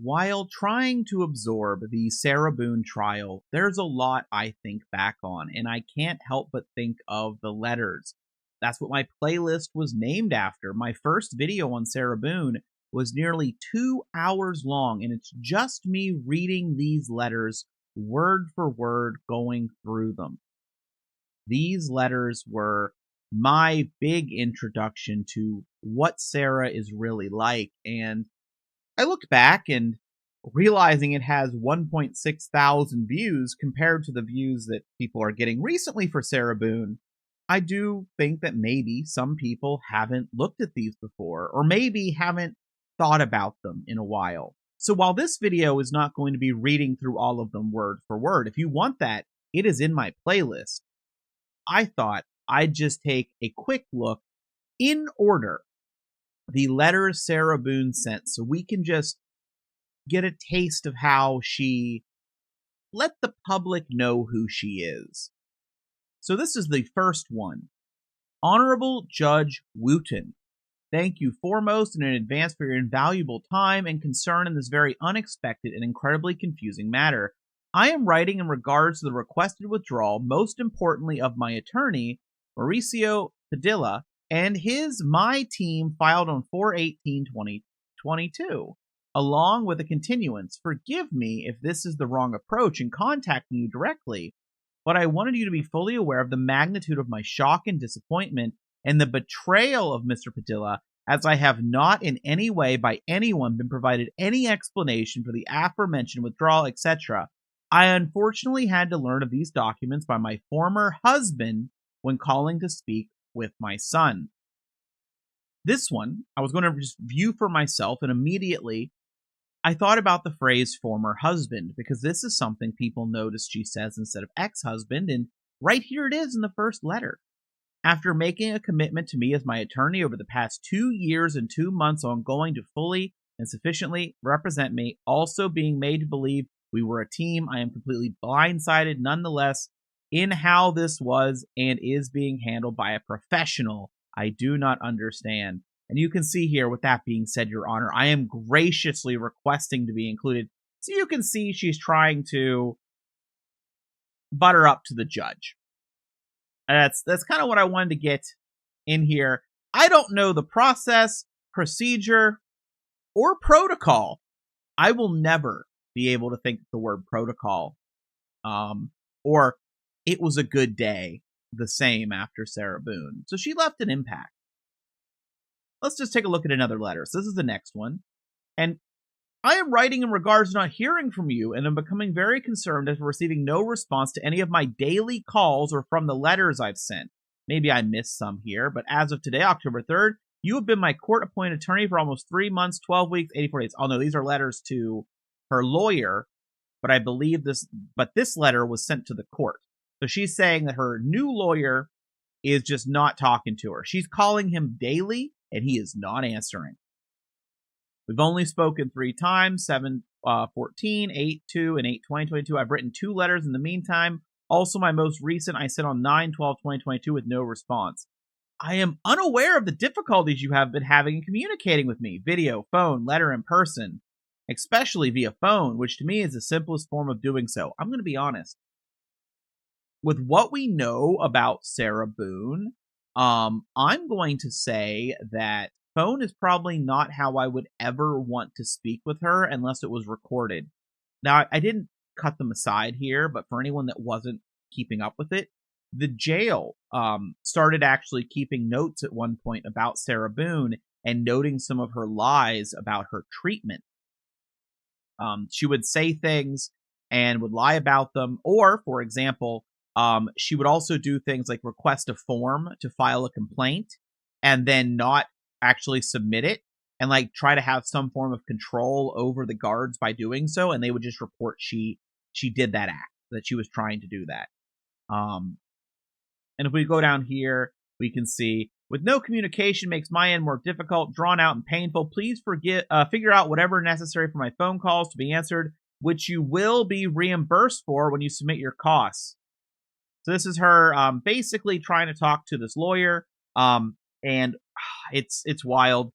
While trying to absorb the Sarah Boone trial, there's a lot I think back on, and I can't help but think of the letters. That's what my playlist was named after. My first video on Sarah Boone was nearly 2 hours long, and it's just me reading these letters word for word, going through them. These letters were my big introduction to what Sarah is really like, and I looked back and realizing it has 1.6 thousand views compared to the views that people are getting recently for Sarah Boone, I do think that maybe some people haven't looked at these before, or maybe haven't thought about them in a while. So while this video is not going to be reading through all of them word for word, if you want that, it is in my playlist. I thought I'd just take a quick look in order the letters Sarah Boone sent so we can just get a taste of how she let the public know who she is. So this is the first one. Honorable Judge Wooten, thank you foremost and in advance for your invaluable time and concern in this very unexpected and incredibly confusing matter. I am writing in regards to the requested withdrawal, most importantly of my attorney, Mauricio Padilla, and my team filed on 4/18/2022, along with a continuance. Forgive me if this is the wrong approach in contacting you directly, but I wanted you to be fully aware of the magnitude of my shock and disappointment and the betrayal of Mr. Padilla, as I have not in any way by anyone been provided any explanation for the aforementioned withdrawal, etc. I unfortunately had to learn of these documents by my former husband when calling to speak with my son. This one, I was going to just view for myself, and immediately I thought about the phrase former husband, because this is something people notice she says instead of ex-husband, and right here it is in the first letter. After making a commitment to me as my attorney over the past 2 years and 2 months on going to fully and sufficiently represent me, also being made to believe we were a team, I am completely blindsided nonetheless in how this was and is being handled by a professional I do not understand. And you can see here, with that being said, Your Honor, I am graciously requesting to be included. So you can see she's trying to butter up to the judge. That's kind of what I wanted to get in here. I don't know the process, procedure, or protocol. I will never be able to think of the word protocol. Or it was a good day the same after Sarah Boone. So she left an impact. Let's just take a look at another letter. So this is the next one. And I am writing in regards to not hearing from you and am becoming very concerned as receiving no response to any of my daily calls or from the letters I've sent. Maybe I missed some here, but as of today, October 3rd, you have been my court-appointed attorney for almost 3 months, 12 weeks, 84 days. Oh no, these are letters to her lawyer, but I believe this letter was sent to the court. So she's saying that her new lawyer is just not talking to her. She's calling him daily, and he is not answering. We've only spoken 3 times, 7/14, 8/2, and 8/20/22. I've written 2 letters in the meantime. Also, my most recent I sent on 9/12/2022 with no response. I am unaware of the difficulties you have been having in communicating with me. Video, phone, letter, in person. Especially via phone, which to me is the simplest form of doing so. I'm going to be honest. With what we know about Sarah Boone, I'm going to say that phone is probably not how I would ever want to speak with her unless it was recorded. Now, I didn't cut them aside here, but for anyone that wasn't keeping up with it, the jail started actually keeping notes at one point about Sarah Boone and noting some of her lies about her treatment. She would say things and would lie about them, or, for example, she would also do things like request a form to file a complaint and then not actually submit it and like try to have some form of control over the guards by doing so, and they would just report she did that act, that she was trying to do that. And if we go down here, we can see, with no communication makes my end more difficult, drawn out, and painful. Please figure out whatever necessary for my phone calls to be answered, which you will be reimbursed for when you submit your costs. So this is her basically trying to talk to this lawyer, and it's wild.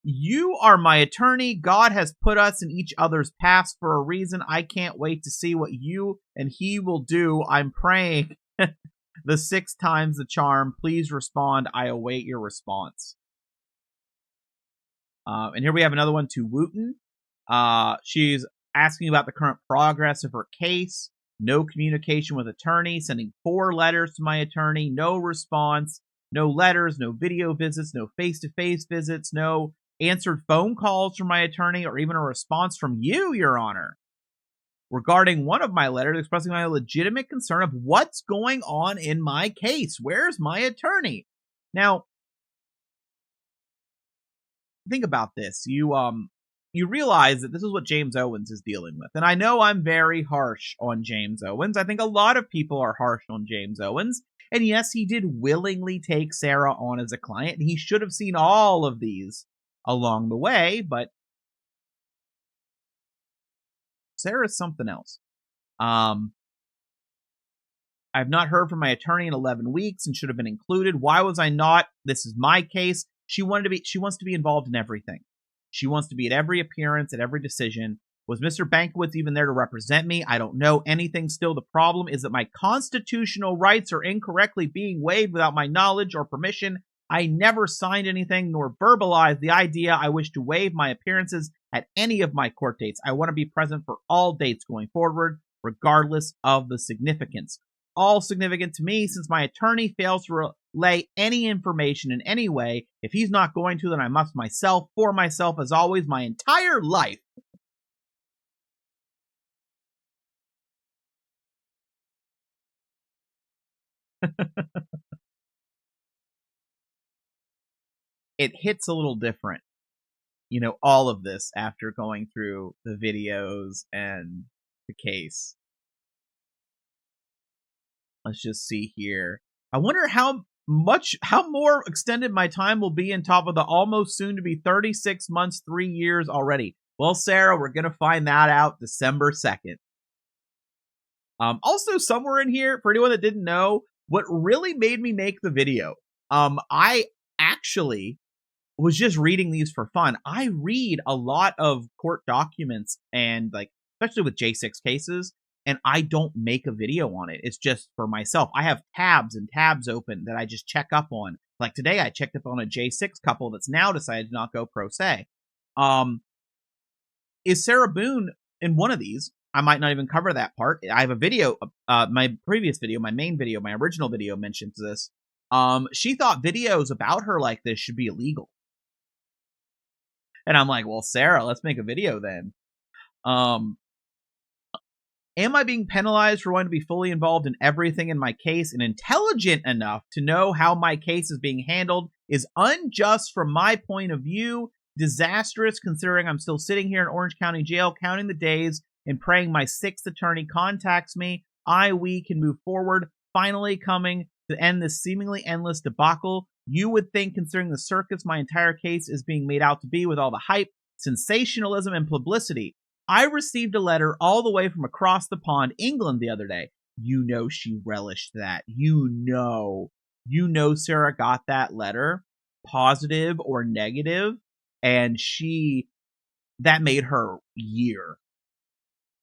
You are my attorney. God has put us in each other's paths for a reason. I can't wait to see what you and he will do. I'm praying the 6 times the charm. Please respond. I await your response. And here we have another one to Wooten. She's asking about the current progress of her case. No communication with attorney. Sending 4 letters to my attorney. No response. No letters. No video visits. No face-to-face visits. No answered phone calls from my attorney or even a response from you, Your Honor, regarding one of my letters expressing my legitimate concern of what's going on in my case. Where's my attorney? Now, think about this. You realize that this is what James Owens is dealing with. And I know I'm very harsh on James Owens. I think a lot of people are harsh on James Owens. And yes, he did willingly take Sarah on as a client, and he should have seen all of these along the way, but Sarah's something else. I've not heard from my attorney in 11 weeks and should have been included. Why was I not? This is my case. She wants to be involved in everything. She wants to be at every appearance, at every decision. Was Mr. Bankowitz even there to represent me? I don't know anything. Still, the problem is that my constitutional rights are incorrectly being waived without my knowledge or permission. I never signed anything nor verbalized the idea I wish to waive my appearances at any of my court dates. I want to be present for all dates going forward, regardless of the significance. All significant to me, since my attorney fails to relay any information in any way. If he's not going to, then I must myself, for myself, as always, my entire life. It hits a little different, all of this after going through the videos and the case. Let's just see here. I wonder how more extended my time will be on top of the almost soon to be 36 months, 3 years already. Well, Sarah, we're going to find that out December 2nd. Also, somewhere in here, for anyone that didn't know, what really made me make the video, I actually was just reading these for fun. I read a lot of court documents and especially with J6 cases, and I don't make a video on it. It's just for myself. I have tabs and tabs open that I just check up on. Like today, I checked up on a J6 couple that's now decided to not go pro se. Is Sarah Boone in one of these? I might not even cover that part. I have a video, my previous video, my main video, my original video mentions this. She thought videos about her like this should be illegal. And I'm like, well, Sarah, let's make a video then. Am I being penalized for wanting to be fully involved in everything in my case and intelligent enough to know how my case is being handled is unjust from my point of view, disastrous considering I'm still sitting here in Orange County Jail counting the days and praying my 6th attorney contacts me. We can move forward, finally coming to end this seemingly endless debacle. You would think, considering the circus my entire case is being made out to be with all the hype, sensationalism, and publicity. I received a letter all the way from across the pond, England, the other day. You know she relished that. You know Sarah got that letter, positive or negative, and that made her year.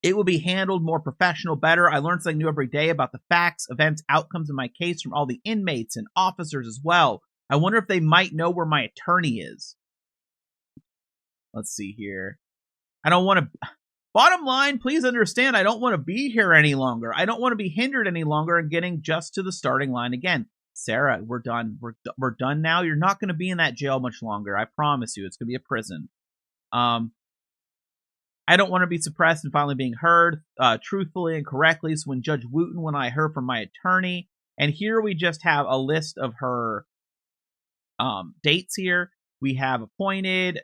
It will be handled more professional, better. I learned something new every day about the facts, events, outcomes of my case from all the inmates and officers as well. I wonder if they might know where my attorney is. Let's see here. I don't want to... Bottom line, please understand, I don't want to be here any longer. I don't want to be hindered any longer in getting just to the starting line again. Sarah, we're done. We're done now. You're not going to be in that jail much longer. I promise you. It's going to be a prison. I don't want to be suppressed and finally being heard truthfully and correctly. So when Judge Wooten, when I heard from my attorney, and here we just have a list of her dates here. We have appointed,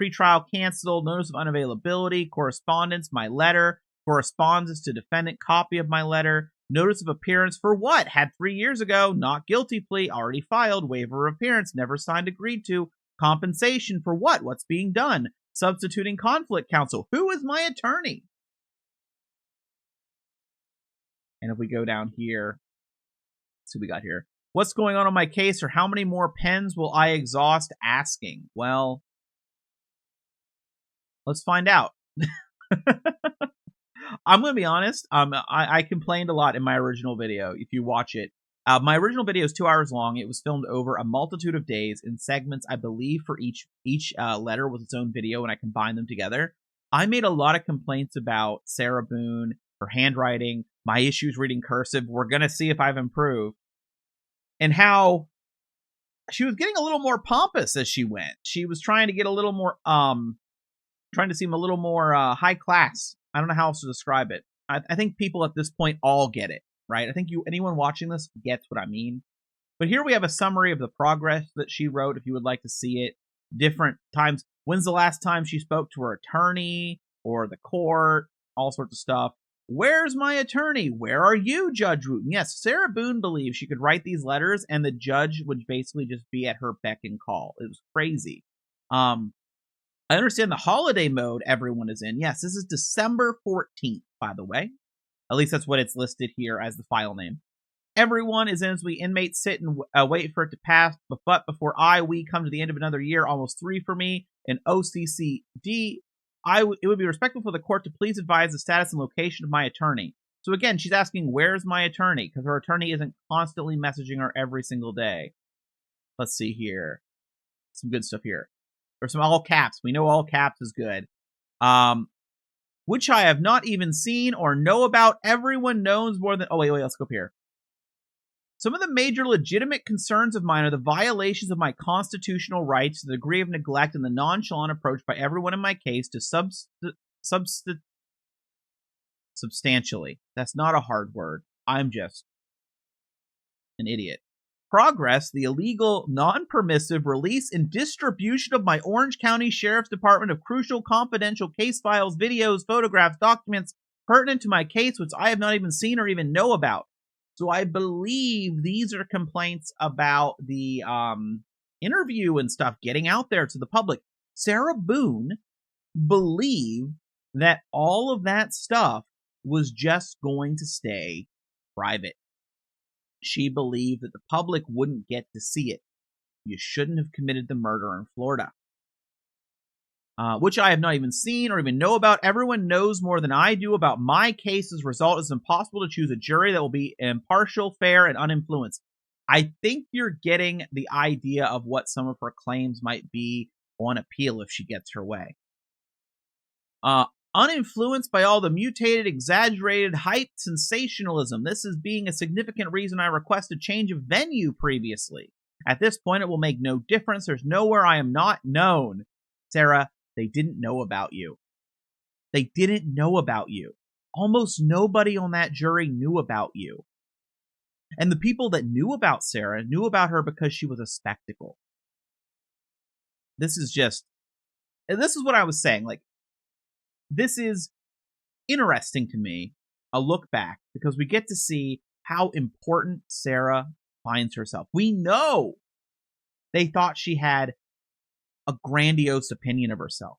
pretrial canceled, notice of unavailability, correspondence, my letter, correspondence to defendant, copy of my letter, notice of appearance for what? Had 3 years ago, not guilty plea, already filed, waiver of appearance, never signed, agreed to, compensation for what? What's being done? Substituting conflict counsel. Who is my attorney? And if we go down here, let's see what we got here. What's going on in my case, or how many more pens will I exhaust asking? Well, Let's find out. I'm going to be honest. I complained a lot in my original video. If you watch it, my original video is 2 hours long. It was filmed over a multitude of days in segments. I believe for each letter was its own video, and I combined them together. I made a lot of complaints about Sarah Boone, her handwriting, my issues reading cursive. We're going to see if I've improved. And how she was getting a little more pompous as she went. She was trying to get a little more, trying to seem a little more high class. I don't know how else to describe it. I think people at this point all get it, right? I think anyone watching this gets what I mean. But here we have a summary of the progress that she wrote, if you would like to see it. Different times. When's the last time she spoke to her attorney or the court? All sorts of stuff. Where's my attorney? Where are you, Judge Wooten? Yes, Sarah Boone believes she could write these letters and the judge would basically just be at her beck and call. It was crazy. I understand the holiday mode everyone is in. Yes, this is December 14th, by the way. At least that's what it's listed here as the file name. Everyone is in as we inmates sit and wait for it to pass. But before we come to the end of another year, almost 3 for me, in OCCD, it would be respectful for the court to please advise the status and location of my attorney. So again, she's asking, where's my attorney? Because her attorney isn't constantly messaging her every single day. Let's see here. Some good stuff here. There's some all caps. We know all caps is good. Which I have not even seen or know about. Everyone knows more than... Oh, wait, let's go up here. Some of the major legitimate concerns of mine are the violations of my constitutional rights, the degree of neglect, and the nonchalant approach by everyone in my case to substantially. That's not a hard word. I'm just an idiot. Progress, the illegal, non-permissive release and distribution of my Orange County Sheriff's Department of crucial confidential case files, videos, photographs, documents pertinent to my case, which I have not even seen or even know about. So I believe these are complaints about the interview and stuff getting out there to the public. Sarah Boone believed that all of that stuff was just going to stay private. She believed that the public wouldn't get to see it. You shouldn't have committed the murder in Florida. Which I have not even seen or even know about. Everyone knows more than I do about my case. As a result, it's impossible to choose a jury that will be impartial, fair, and uninfluenced. I think you're getting the idea of what some of her claims might be on appeal if she gets her way. Uninfluenced by all the mutated, exaggerated, hyped sensationalism. This is being a significant reason I request a change of venue previously. At this point, it will make no difference. There's nowhere I am not known. Sarah, they didn't know about you. They didn't know about you. Almost nobody on that jury knew about you. And the people that knew about Sarah knew about her because she was a spectacle. This is what I was saying. Like, this is interesting to me, a look back, because we get to see how important Sarah finds herself. We know they thought she had a grandiose opinion of herself.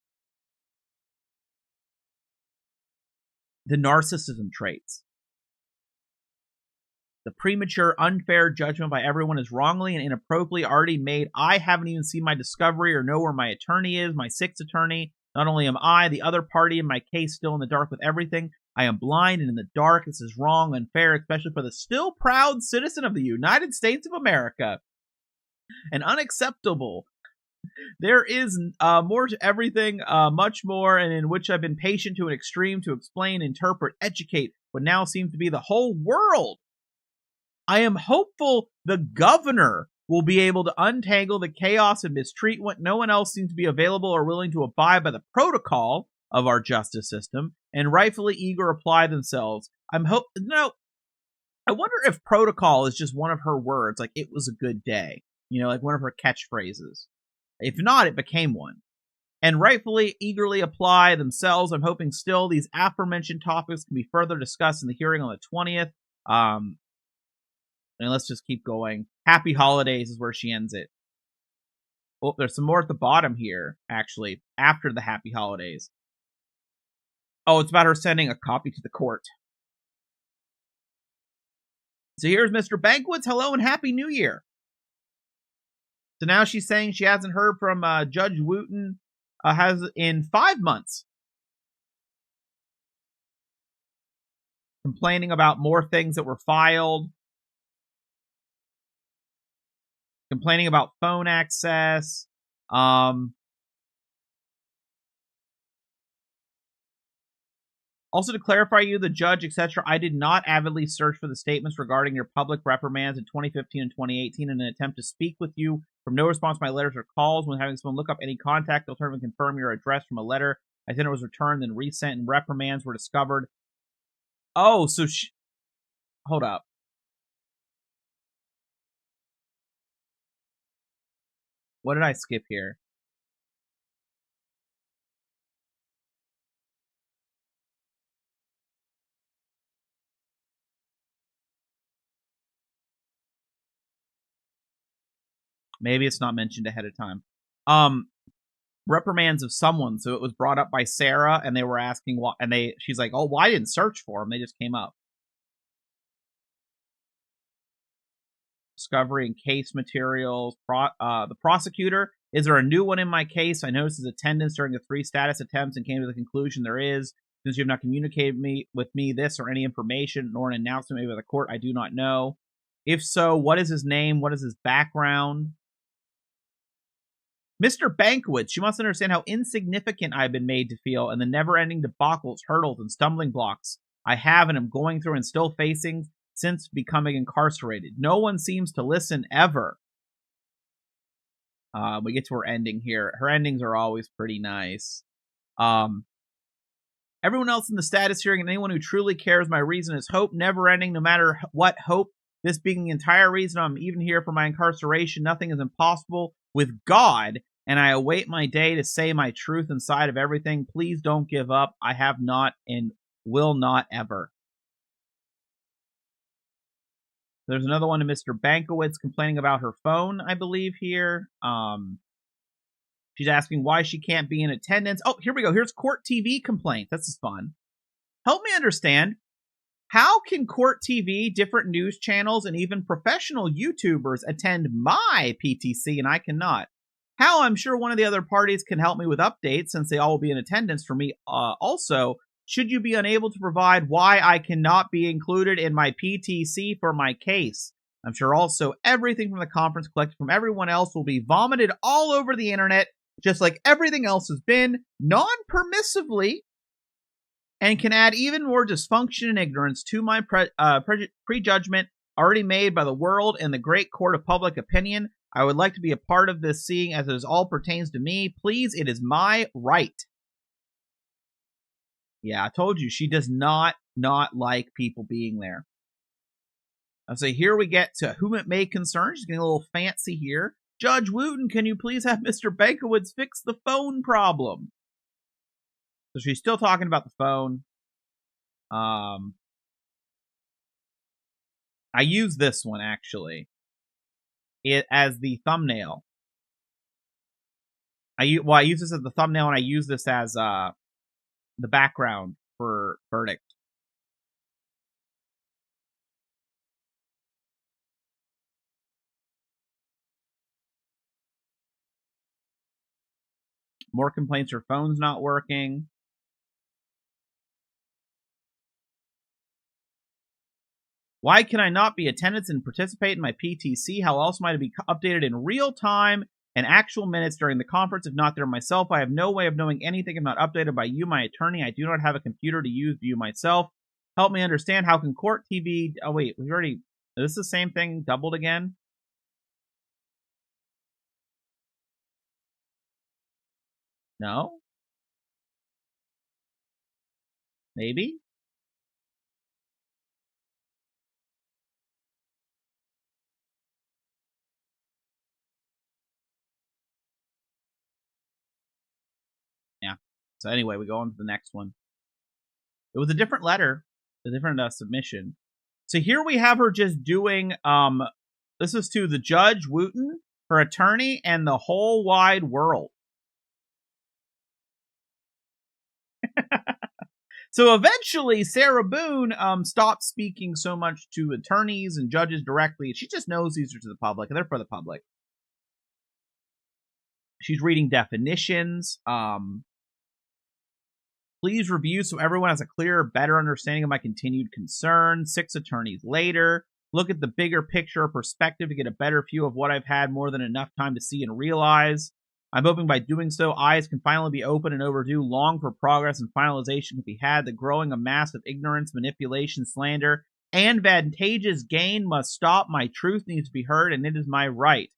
The narcissism traits. The premature, unfair judgment by everyone is wrongly and inappropriately already made. I haven't even seen my discovery or know where my attorney is, my sixth attorney. Not only am I, the other party in my case, still in the dark with everything. I am blind and in the dark. This is wrong, unfair, especially for the still proud citizen of the United States of America. And unacceptable. There is more to everything, much more, and in which I've been patient to an extreme to explain, interpret, educate what now seems to be the whole world. I am hopeful the governor will be able to untangle the chaos and mistreatment. No one else seems to be available or willing to abide by the protocol of our justice system and rightfully eager to apply themselves. I wonder if protocol is just one of her words, like it was a good day, like one of her catchphrases. If not, it became one. And rightfully, eagerly apply themselves. I'm hoping still these aforementioned topics can be further discussed in the hearing on the 20th. And let's just keep going. Happy holidays is where she ends it. Oh, there's some more at the bottom here, actually, after the happy holidays. Oh, it's about her sending a copy to the court. So here's Mr. Banquets. Hello and Happy New Year. So now she's saying she hasn't heard from Judge Wooten has in 5 months, complaining about more things that were filed, complaining about phone access. Also, to clarify you, the judge, etc., I did not avidly search for the statements regarding your public reprimands in 2015 and 2018 in an attempt to speak with you. From no response to my letters or calls, when having someone look up any contact alternative and confirm your address from a letter I sent it was returned, then resent, and reprimands were discovered. Oh, so hold up. What did I skip here? Maybe it's not mentioned ahead of time. Reprimands of someone. So it was brought up by Sarah, and they were asking what, and she's like, "Oh, well, I didn't search for them; they just came up." Discovery and case materials. The prosecutor. Is there a new one in my case? I noticed his attendance during the 3 status attempts and came to the conclusion there is. Since you have not communicated with me this or any information, nor an announcement made by the court, I do not know. If so, what is his name? What is his background? Mr. Bankwitz, you must understand how insignificant I've been made to feel and the never-ending debacles, hurdles, and stumbling blocks I have and am going through and still facing since becoming incarcerated. No one seems to listen ever. We get to her ending here. Her endings are always pretty nice. Everyone else in the status hearing and anyone who truly cares my reason is hope never-ending, no matter what hope. This being the entire reason I'm even here for my incarceration, nothing is impossible with God, and I await my day to say my truth inside of everything. Please don't give up. I have not and will not ever. There's another one to Mr. Bankowitz complaining about her phone, I believe, here. She's asking why she can't be in attendance. Oh, here we go. Here's court TV complaint. This is fun. Help me understand. How can court TV, different news channels, and even professional YouTubers attend my PTC and I cannot? How? I'm sure one of the other parties can help me with updates since they all will be in attendance for me. Also, should you be unable to provide why I cannot be included in my PTC for my case? I'm sure also everything from the conference collected from everyone else will be vomited all over the internet, just like everything else has been, non-permissively, and can add even more dysfunction and ignorance to my prejudgment already made by the world and the great court of public opinion. I would like to be a part of this, seeing as it all pertains to me. Please, it is my right. Yeah, I told you, she does not like people being there. So here we get to whom it may concern. She's getting a little fancy here. Judge Wooten, can you please have Mr. Bankowitz fix the phone problem? So she's still talking about the phone. I use this one, actually, as the thumbnail. I use this as the thumbnail, and I use this as the background for verdict. More complaints, her phone's not working. Why can I not be attendance and participate in my PTC? How else am I to be updated in real time and actual minutes during the conference? If not there myself, I have no way of knowing anything if not updated by you, my attorney. I do not have a computer to use view myself. Help me understand how can court TV... Oh, wait, we've already... Is this the same thing doubled again? No? Maybe? Yeah. So anyway, we go on to the next one. It was a different letter, a different submission. So here we have her just doing, this is to the Judge Wooten, her attorney, and the whole wide world. So eventually, Sarah Boone stopped speaking so much to attorneys and judges directly. She just knows these are to the public, and they're for the public. She's reading definitions. Please review so everyone has a clearer, better understanding of my continued concern. 6 attorneys later. Look at the bigger picture or perspective to get a better view of what I've had more than enough time to see and realize. I'm hoping by doing so, eyes can finally be open and overdue, long for progress and finalization can be had. The growing amass of ignorance, manipulation, slander, and advantageous gain must stop. My truth needs to be heard, and it is my right.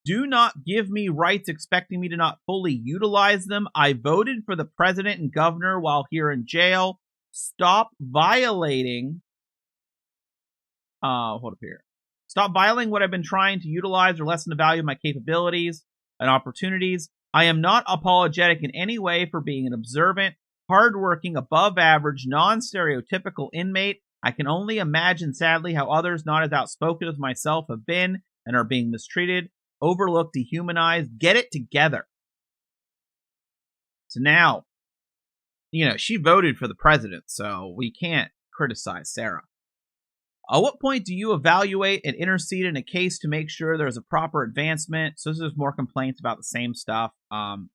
Do not give me rights expecting me to not fully utilize them. I voted for the president and governor while here in jail. Stop violating. Hold up here. Stop violating what I've been trying to utilize or lessen the value of my capabilities and opportunities. I am not apologetic in any way for being an observant, hardworking, above average, non-stereotypical inmate. I can only imagine, sadly, how others not as outspoken as myself have been and are being mistreated, overlooked, dehumanized. Get it together. So now, she voted for the president, so we can't criticize Sarah. At what point do you evaluate and intercede in a case to make sure there's a proper advancement? So there's more complaints about the same stuff. Number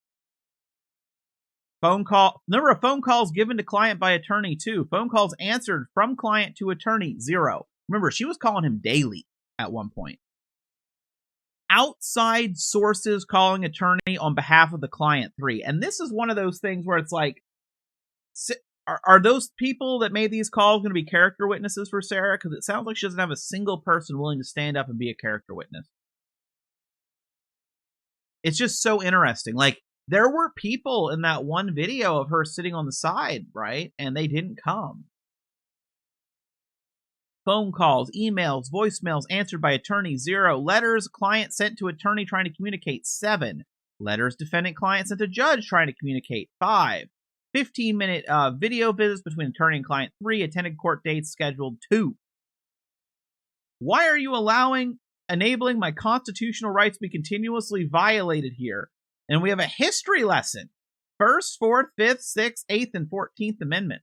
of phone calls given to client by attorney, 2. Phone calls answered from client to attorney, 0. Remember, she was calling him daily at one point. Outside sources calling attorney on behalf of the client, 3. And this is one of those things where it's like, are those people that made these calls going to be character witnesses for Sarah? Because it sounds like she doesn't have a single person willing to stand up and be a character witness. It's just so interesting. Like, there were people in that one video of her sitting on the side, right? And they didn't come. Phone calls, emails, voicemails answered by attorney, 0. Letters client sent to attorney trying to communicate, 7. Letters defendant client sent to judge trying to communicate, 5. 15-minute video visits between attorney and client, 3. Attended court dates scheduled, 2. Why are you enabling my constitutional rights to be continuously violated here? And we have a history lesson. 1st, 4th, 5th, 6th, 8th, and 14th Amendment.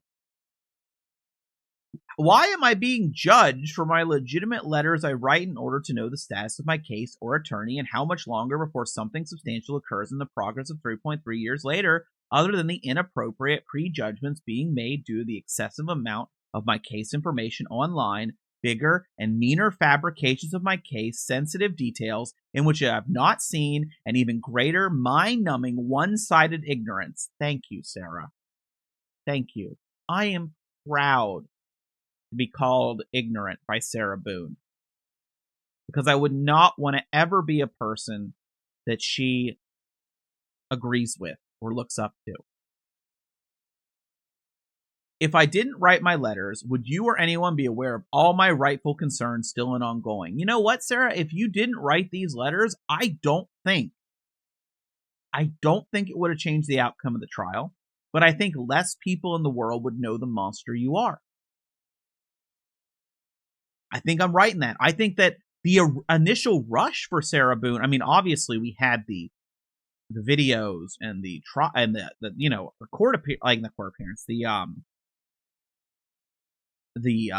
Why am I being judged for my legitimate letters I write in order to know the status of my case or attorney and how much longer before something substantial occurs in the progress of 3.3 years later, other than the inappropriate prejudgments being made due to the excessive amount of my case information online, bigger and meaner fabrications of my case, sensitive details in which I have not seen, and even greater mind-numbing one-sided ignorance. Thank you, Sarah. Thank you. I am proud to be called ignorant by Sarah Boone, because I would not want to ever be a person that she agrees with or looks up to. If I didn't write my letters, would you or anyone be aware of all my rightful concerns still and ongoing? You know what, Sarah? If you didn't write these letters, I don't think it would have changed the outcome of the trial, but I think less people in the world would know the monster you are. I think I'm right in that. I think that the initial rush for Sarah Boone, I mean, obviously we had the videos and the court appearance, the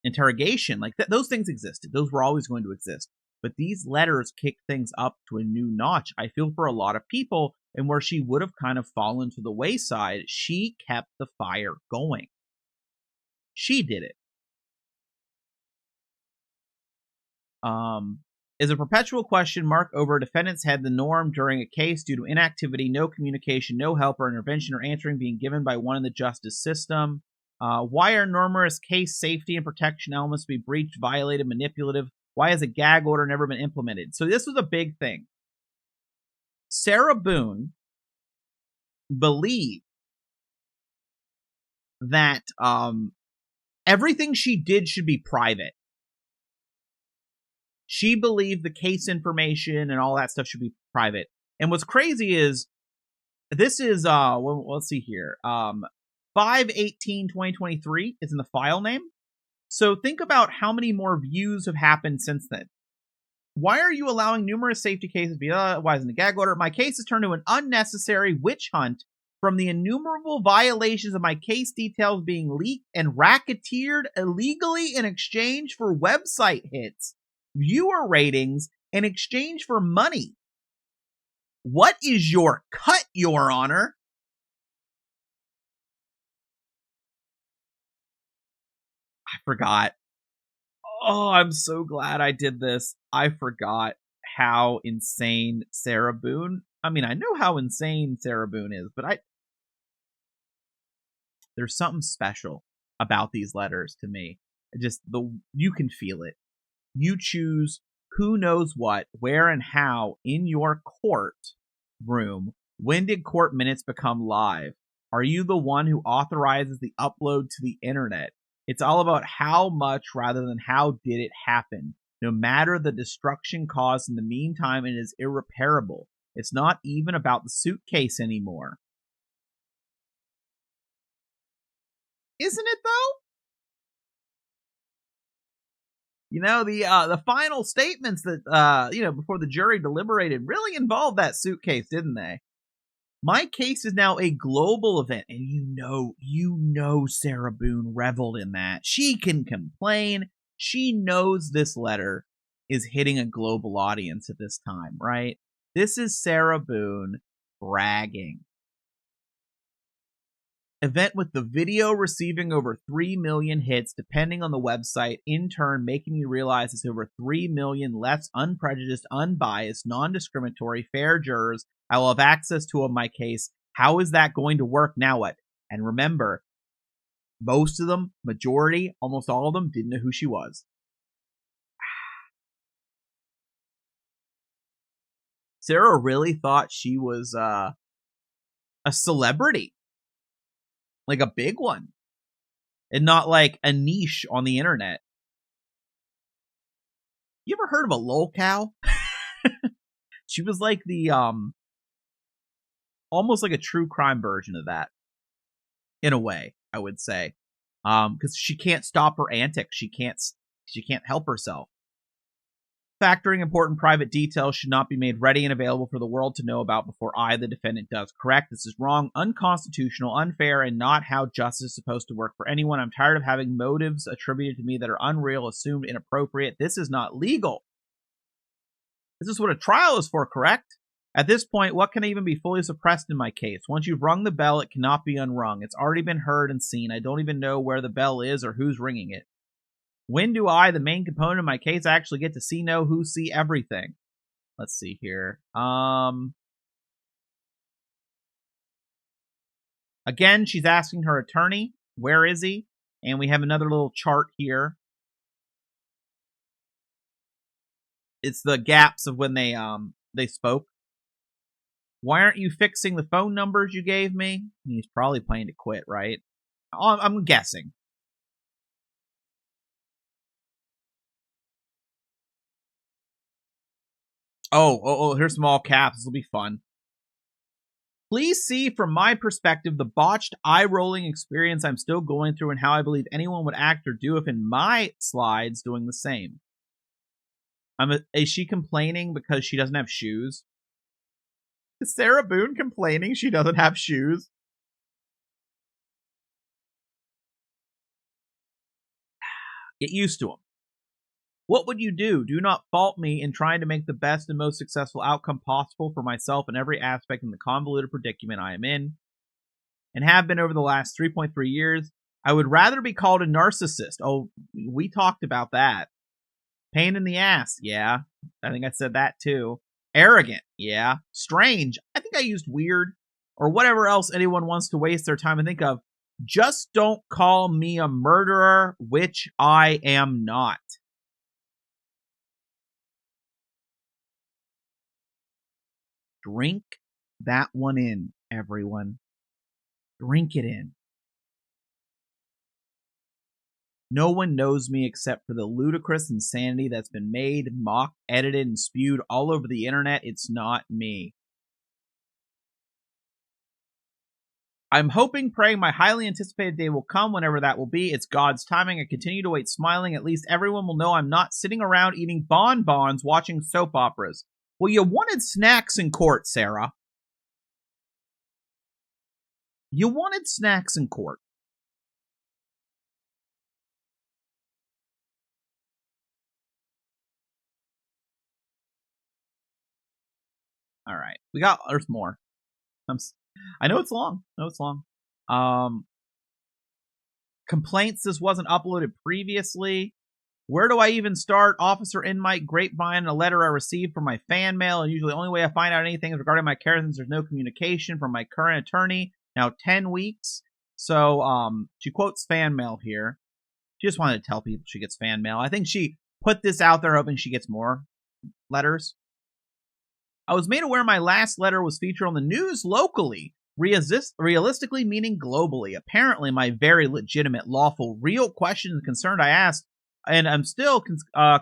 interrogation, like those things existed. Those were always going to exist. But these letters kick things up to a new notch, I feel, for a lot of people, and where she would have kind of fallen to the wayside, she kept the fire going. She did it. Is a perpetual question mark over a defendant's head the norm during a case due to inactivity, no communication, no help or intervention or answering being given by one in the justice system? Why are numerous case safety and protection elements to be breached, violated, manipulative? Why has a gag order never been implemented? So this was a big thing. Sarah Boone believed that everything she did should be private. She believed the case information and all that stuff should be private. And what's crazy is, this is, let's see here, 5/18/2023 is in the file name. So think about how many more views have happened since then. Why are you allowing numerous safety cases to be, why isn't the gag order? My case has turned into an unnecessary witch hunt from the innumerable violations of my case details being leaked and racketeered illegally in exchange for website hits, viewer ratings, in exchange for money. What is your cut, Your Honor? I forgot. Oh, I'm so glad I did this. I forgot how insane Sarah Boone. I mean, I know how insane Sarah Boone is, but there's something special about these letters to me. Just you can feel it. You choose who knows what, where, and how in your court room. When did court minutes become live? Are you the one who authorizes the upload to the internet? It's all about how much rather than how did it happen. No matter the destruction caused in the meantime, it is irreparable. It's not even about the suitcase anymore. Isn't it though? You know, the final statements that before the jury deliberated really involved that suitcase, didn't they? My case is now a global event, and you know Sarah Boone reveled in that. She can complain. She knows this letter is hitting a global audience at this time, right? This is Sarah Boone bragging. Event with the video receiving over 3 million hits, depending on the website, in turn making me realize it's over 3 million less unprejudiced, unbiased, non-discriminatory, fair jurors I will have access to in my case. How is that going to work now? What? And remember, most of them, majority, almost all of them, didn't know who she was. Sarah really thought she was a celebrity, like a big one, and not like a niche on the internet. You ever heard of a lolcow? She was like the almost like a true crime version of that, in a way, I would say. Because she can't stop her antics. She can't help herself. Factoring important private details should not be made ready and available for the world to know about before I, the defendant, does. Correct. This is wrong, unconstitutional, unfair, and not how justice is supposed to work for anyone. I'm tired of having motives attributed to me that are unreal, assumed, inappropriate. This is not legal. This is what a trial is for, correct? At this point, what can even be fully suppressed in my case? Once you've rung the bell, it cannot be unrung. It's already been heard and seen. I don't even know where the bell is or who's ringing it. When do I, the main component of my case, actually get to see, know, who, see everything? Let's see here. Again, she's asking her attorney, where is he? And we have another little chart here. It's the gaps of when they spoke. Why aren't you fixing the phone numbers you gave me? He's probably planning to quit, right? I'm guessing. Oh, here's some all caps. This will be fun. Please see from my perspective the botched eye-rolling experience I'm still going through and how I believe anyone would act or do if in my slides doing the same. Is she complaining because she doesn't have shoes? Is Sarah Boone complaining she doesn't have shoes? Get used to them. What would you do? Do not fault me in trying to make the best and most successful outcome possible for myself in every aspect in the convoluted predicament I am in and have been over the last 3.3 years. I would rather be called a narcissist. Oh, we talked about that. Pain in the ass. Yeah, I think I said that too. Arrogant. Yeah. Strange. I think I used weird or whatever else anyone wants to waste their time and think of. Just don't call me a murderer, which I am not. Drink that one in, everyone. Drink it in. No one knows me except for the ludicrous insanity that's been made, mocked, edited, and spewed all over the internet. It's not me. I'm hoping, praying my highly anticipated day will come whenever that will be. It's God's timing. I continue to wait smiling. At least everyone will know I'm not sitting around eating bonbons watching soap operas. Well, you wanted snacks in court, Sarah. You wanted snacks in court. All right. There's more. I know it's long. Complaints this wasn't uploaded previously. Where do I even start? Officer Inmate Grapevine, a letter I received from my fan mail, and usually the only way I find out anything is regarding my care since there's no communication from my current attorney. Now 10 weeks. So she quotes fan mail here. She just wanted to tell people she gets fan mail. I think she put this out there hoping she gets more letters. I was made aware my last letter was featured on the news locally, realistically meaning globally. Apparently, my very legitimate, lawful, real questions and concern I asked, and I'm still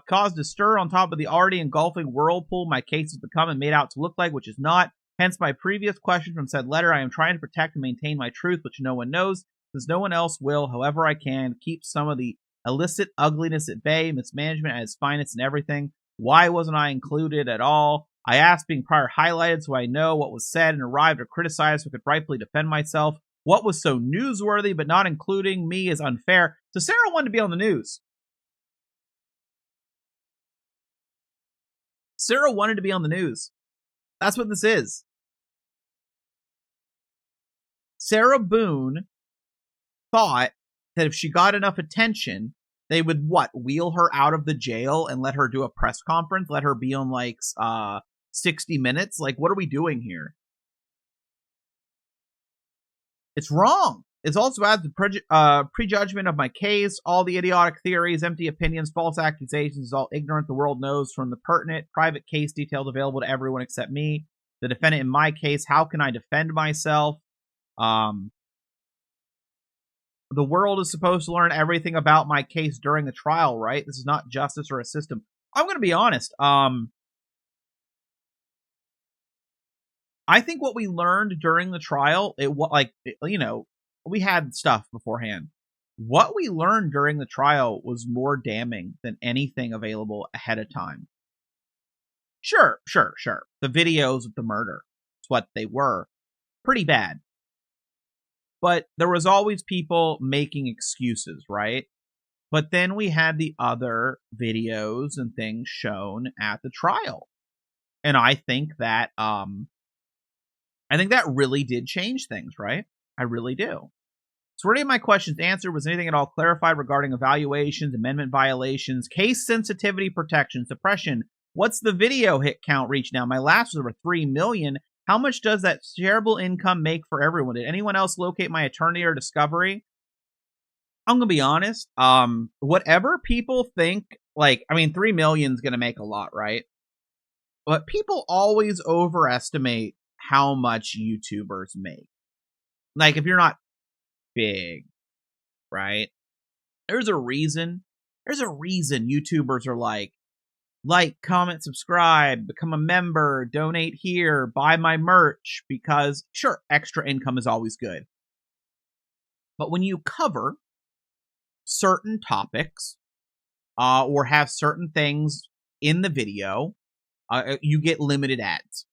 caused a stir on top of the already engulfing whirlpool my case has become and made out to look like, which is not. Hence, my previous question from said letter, I am trying to protect and maintain my truth, which no one knows, since no one else will, however I can, keep some of the illicit ugliness at bay, mismanagement at its finest and everything. Why wasn't I included at all? I asked being prior highlighted so I know what was said and arrived or criticized so I could rightfully defend myself. What was so newsworthy but not including me is unfair. So Sarah wanted to be on the news. Sarah wanted to be on the news. That's what this is. Sarah Boone thought that if she got enough attention, they would wheel her out of the jail and let her do a press conference, let her be on 60 Minutes. Like, what are we doing here? It's wrong. It's also adds the prejudgment of my case, all the idiotic theories, empty opinions, false accusations, is all ignorant. The world knows from the pertinent private case details available to everyone except me, the defendant in my case. How can I defend myself? The world is supposed to learn everything about my case during the trial, right? This is not justice or a system. I'm going to be honest. I think what we learned during the trial, we had stuff beforehand. What we learned during the trial was more damning than anything available ahead of time. Sure. The videos of the murder, it's what they were. Pretty bad. But there was always people making excuses, right? But then we had the other videos and things shown at the trial. And I think that really did change things, right? I really do. So were any of my questions answered? Was anything at all clarified regarding evaluations, amendment violations, case sensitivity protection, suppression? What's the video hit count reach now? My last was over 3 million. How much does that shareable income make for everyone? Did anyone else locate my attorney or discovery? I'm going to be honest. Whatever people think, 3 million is going to make a lot, right? But people always overestimate how much YouTubers make. Like, if you're not big, right? There's a reason YouTubers are like, comment, subscribe, become a member, donate here, buy my merch, because sure, extra income is always good. But when you cover certain topics or have certain things in the video, you get limited ads.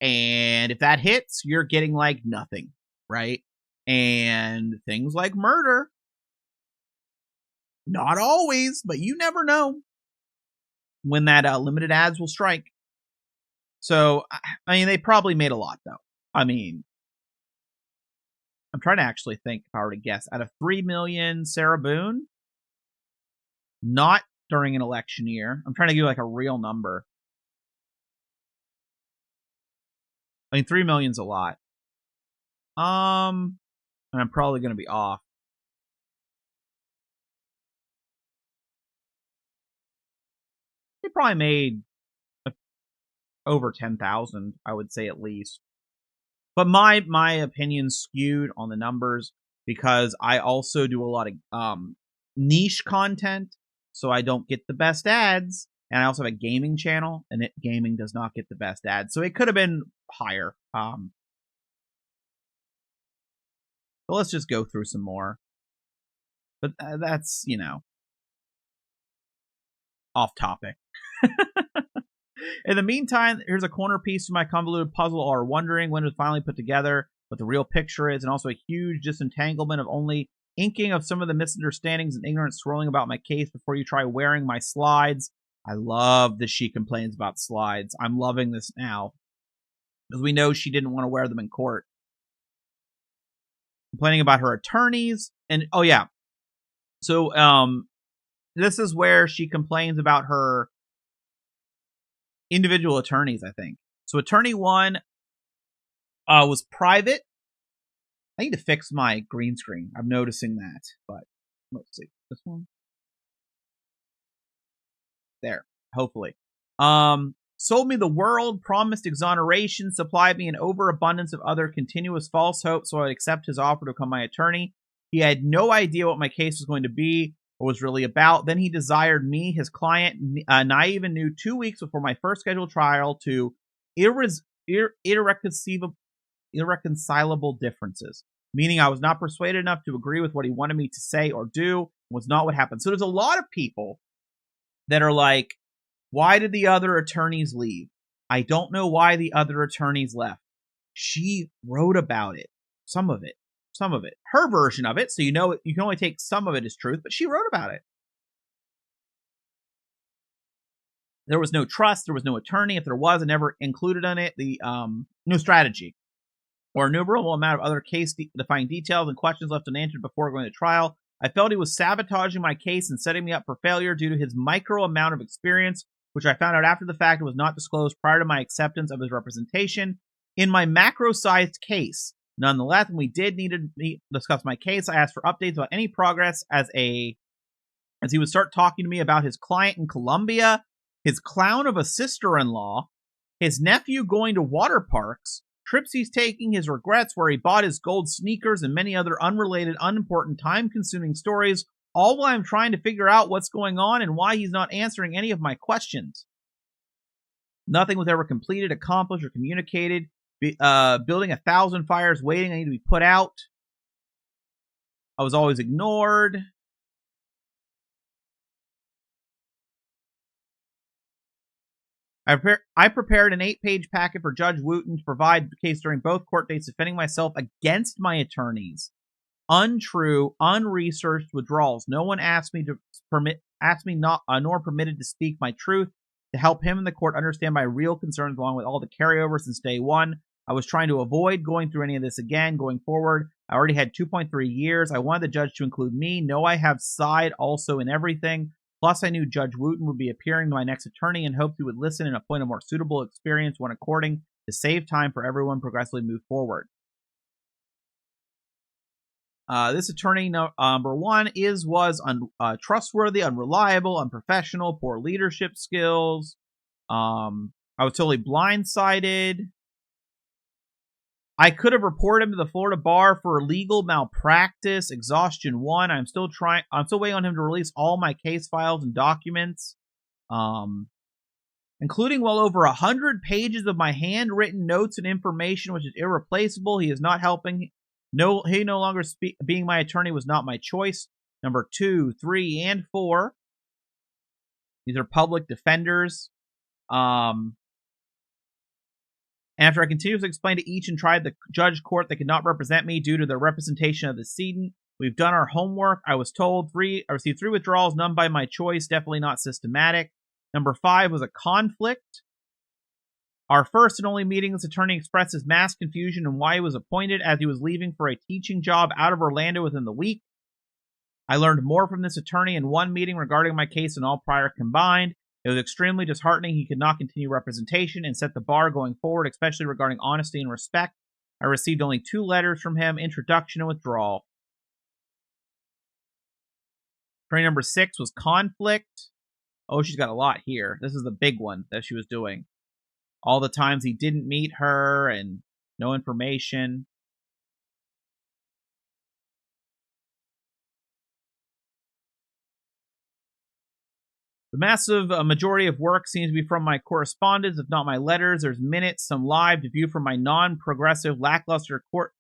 And if that hits, you're getting nothing, right? And things like murder, not always, but you never know when that limited ads will strike. So, they probably made a lot, though. I'm trying to actually think if I were to guess. Out of 3 million, Sarah Boone? Not during an election year. I'm trying to give a real number. 3 million's a lot. And I'm probably going to be off. They probably made over 10,000, I would say at least. But my opinion's skewed on the numbers because I also do a lot of niche content, so I don't get the best ads. And I also have a gaming channel, and gaming does not get the best ads. So it could have been higher. But let's just go through some more. But that's, off topic. In the meantime, here's a corner piece of my convoluted puzzle, or wondering when it was finally put together, what the real picture is, and also a huge disentanglement of only inking of some of the misunderstandings and ignorance swirling about my case before you try wearing my slides. I love that she complains about slides. I'm loving this now. because we know she didn't want to wear them in court. Complaining about her attorneys, and oh yeah, so this is where she complains about her individual attorneys, I think. So attorney one was private. I need to fix my green screen. I'm noticing that, but let's see. This one. There. Hopefully. Sold me the world, promised exoneration, supplied me an overabundance of other continuous false hopes so I'd accept his offer to become my attorney. He had no idea what my case was going to be or was really about. Then he desired me, his client, naive and new, 2 weeks before my first scheduled trial to irreconcilable differences, meaning I was not persuaded enough to agree with what he wanted me to say or do, was not what happened. So there's a lot of people that are like, why did the other attorneys leave? I don't know why the other attorneys left. She wrote about it. Some of it. Her version of it, so you know you can only take some of it as truth, but she wrote about it. There was no trust, there was no attorney. If there was, it never included on it the no strategy or innumerable amount of other case-defying details and questions left unanswered before going to trial. I felt he was sabotaging my case and setting me up for failure due to his micro amount of experience, which I found out after the fact was not disclosed prior to my acceptance of his representation. In my macro-sized case, nonetheless, when we did need to discuss my case, I asked for updates about any progress as he would start talking to me about his client in Colombia, his clown of a sister-in-law, his nephew going to water parks, trips he's taking, his regrets where he bought his gold sneakers, and many other unrelated, unimportant, time-consuming stories, all while I'm trying to figure out what's going on and why he's not answering any of my questions. Nothing was ever completed, accomplished, or communicated. Building 1,000 fires waiting, I need to be put out. I was always ignored. I prepared an 8-page packet for Judge Wooten to provide the case during both court dates, defending myself against my attorneys. Untrue, unresearched withdrawals. No one asked me nor permitted to speak my truth to help him and the court understand my real concerns along with all the carryovers since day one. I was trying to avoid going through any of this again going forward. I already had 2.3 years. I wanted the judge to include me. No, I have side also in everything. Plus, I knew Judge Wooten would be appearing to my next attorney and hoped he would listen and appoint a more suitable experience one according to save time for everyone progressively move forward. This attorney number one was untrustworthy, unreliable, unprofessional, poor leadership skills. I was totally blindsided. I could have reported him to the Florida bar for legal malpractice, exhaustion 1. I'm still waiting on him to release all my case files and documents, including well over 100 pages of my handwritten notes and information, which is irreplaceable. He is not helping. No, he no longer being my attorney was not my choice. Number 2, 3, and 4. These are public defenders. After I continuously explained to each and tried the judge court they could not represent me due to the representation of the decedent. We've done our homework. I was told I received 3 withdrawals, none by my choice, definitely not systematic. Number 5 was a conflict. Our first and only meeting, this attorney expressed his mass confusion and why he was appointed as he was leaving for a teaching job out of Orlando within the week. I learned more from this attorney in one meeting regarding my case than all prior combined. It was extremely disheartening he could not continue representation and set the bar going forward, especially regarding honesty and respect. I received only 2 letters from him, introduction and withdrawal. Attorney number 6 was conflict. Oh, she's got a lot here. This is the big one that she was doing. All the times he didn't meet her and no information. The massive majority of work seems to be from my correspondence, if not my letters. There's minutes, some live to view from my non-progressive, lackluster court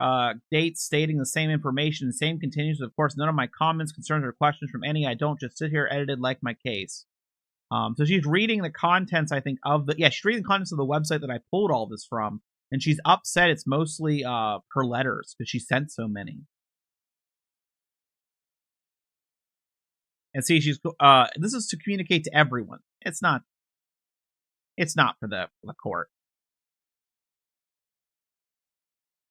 dates stating the same information and same continues. Of course, none of my comments, concerns, or questions from any. I don't just sit here edited like my case. So she's reading the contents, I think, she's reading the contents of the website that I pulled all this from, and she's upset it's mostly her letters because she sent so many. And see, she's this is to communicate to everyone. It's not for the court.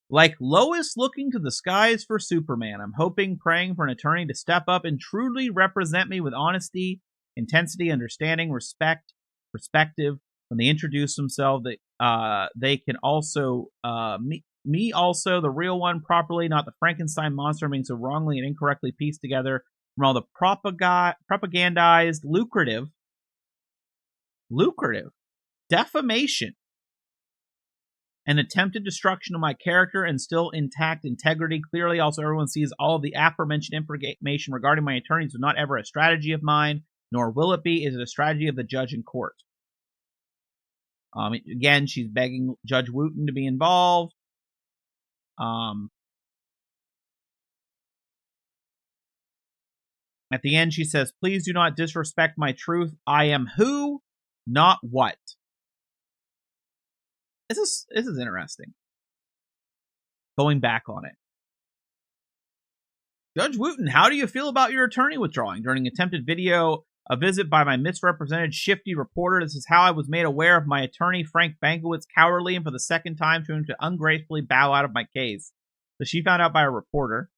Like Lois looking to the skies for Superman, I'm hoping, praying for an attorney to step up and truly represent me with honesty, intensity, understanding, respect, perspective. When they introduce themselves, they can also me also the real one properly, not the Frankenstein monster being so wrongly and incorrectly pieced together from all the propagandized lucrative defamation and attempted destruction of my character and still intact integrity. Clearly, also, everyone sees all of the aforementioned information regarding my attorneys was not ever a strategy of mine, nor will it be. Is it a strategy of the judge in court? Again, she's begging Judge Wooten to be involved. At the end, she says, please do not disrespect my truth. I am who, not what. This is interesting. Going back on it. Judge Wooten, how do you feel about your attorney withdrawing? During attempted video, a visit by my misrepresented shifty reporter, this is how I was made aware of my attorney, Frank Bankowitz, cowardly and for the second time to him to ungracefully bow out of my case. So she found out by a reporter.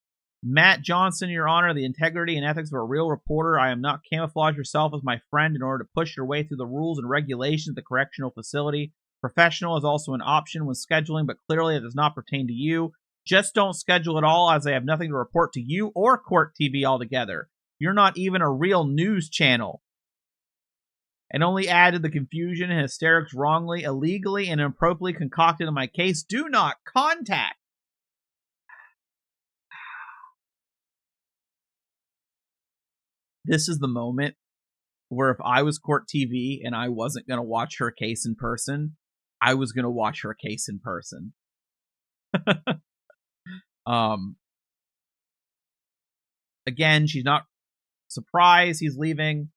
Matt Johnson, Your Honor, the integrity and ethics of a real reporter. I am not camouflage yourself as my friend in order to push your way through the rules and regulations of the correctional facility. Professional is also an option when scheduling, but clearly it does not pertain to you. Just don't schedule at all, as I have nothing to report to you or Court TV altogether. You're not even a real news channel. And only add to the confusion and hysterics wrongly, illegally, and inappropriately concocted in my case. Do not contact. This is the moment where if I was Court TV and I wasn't going to watch her case in person, I was going to watch her case in person. Again, she's not surprised he's leaving.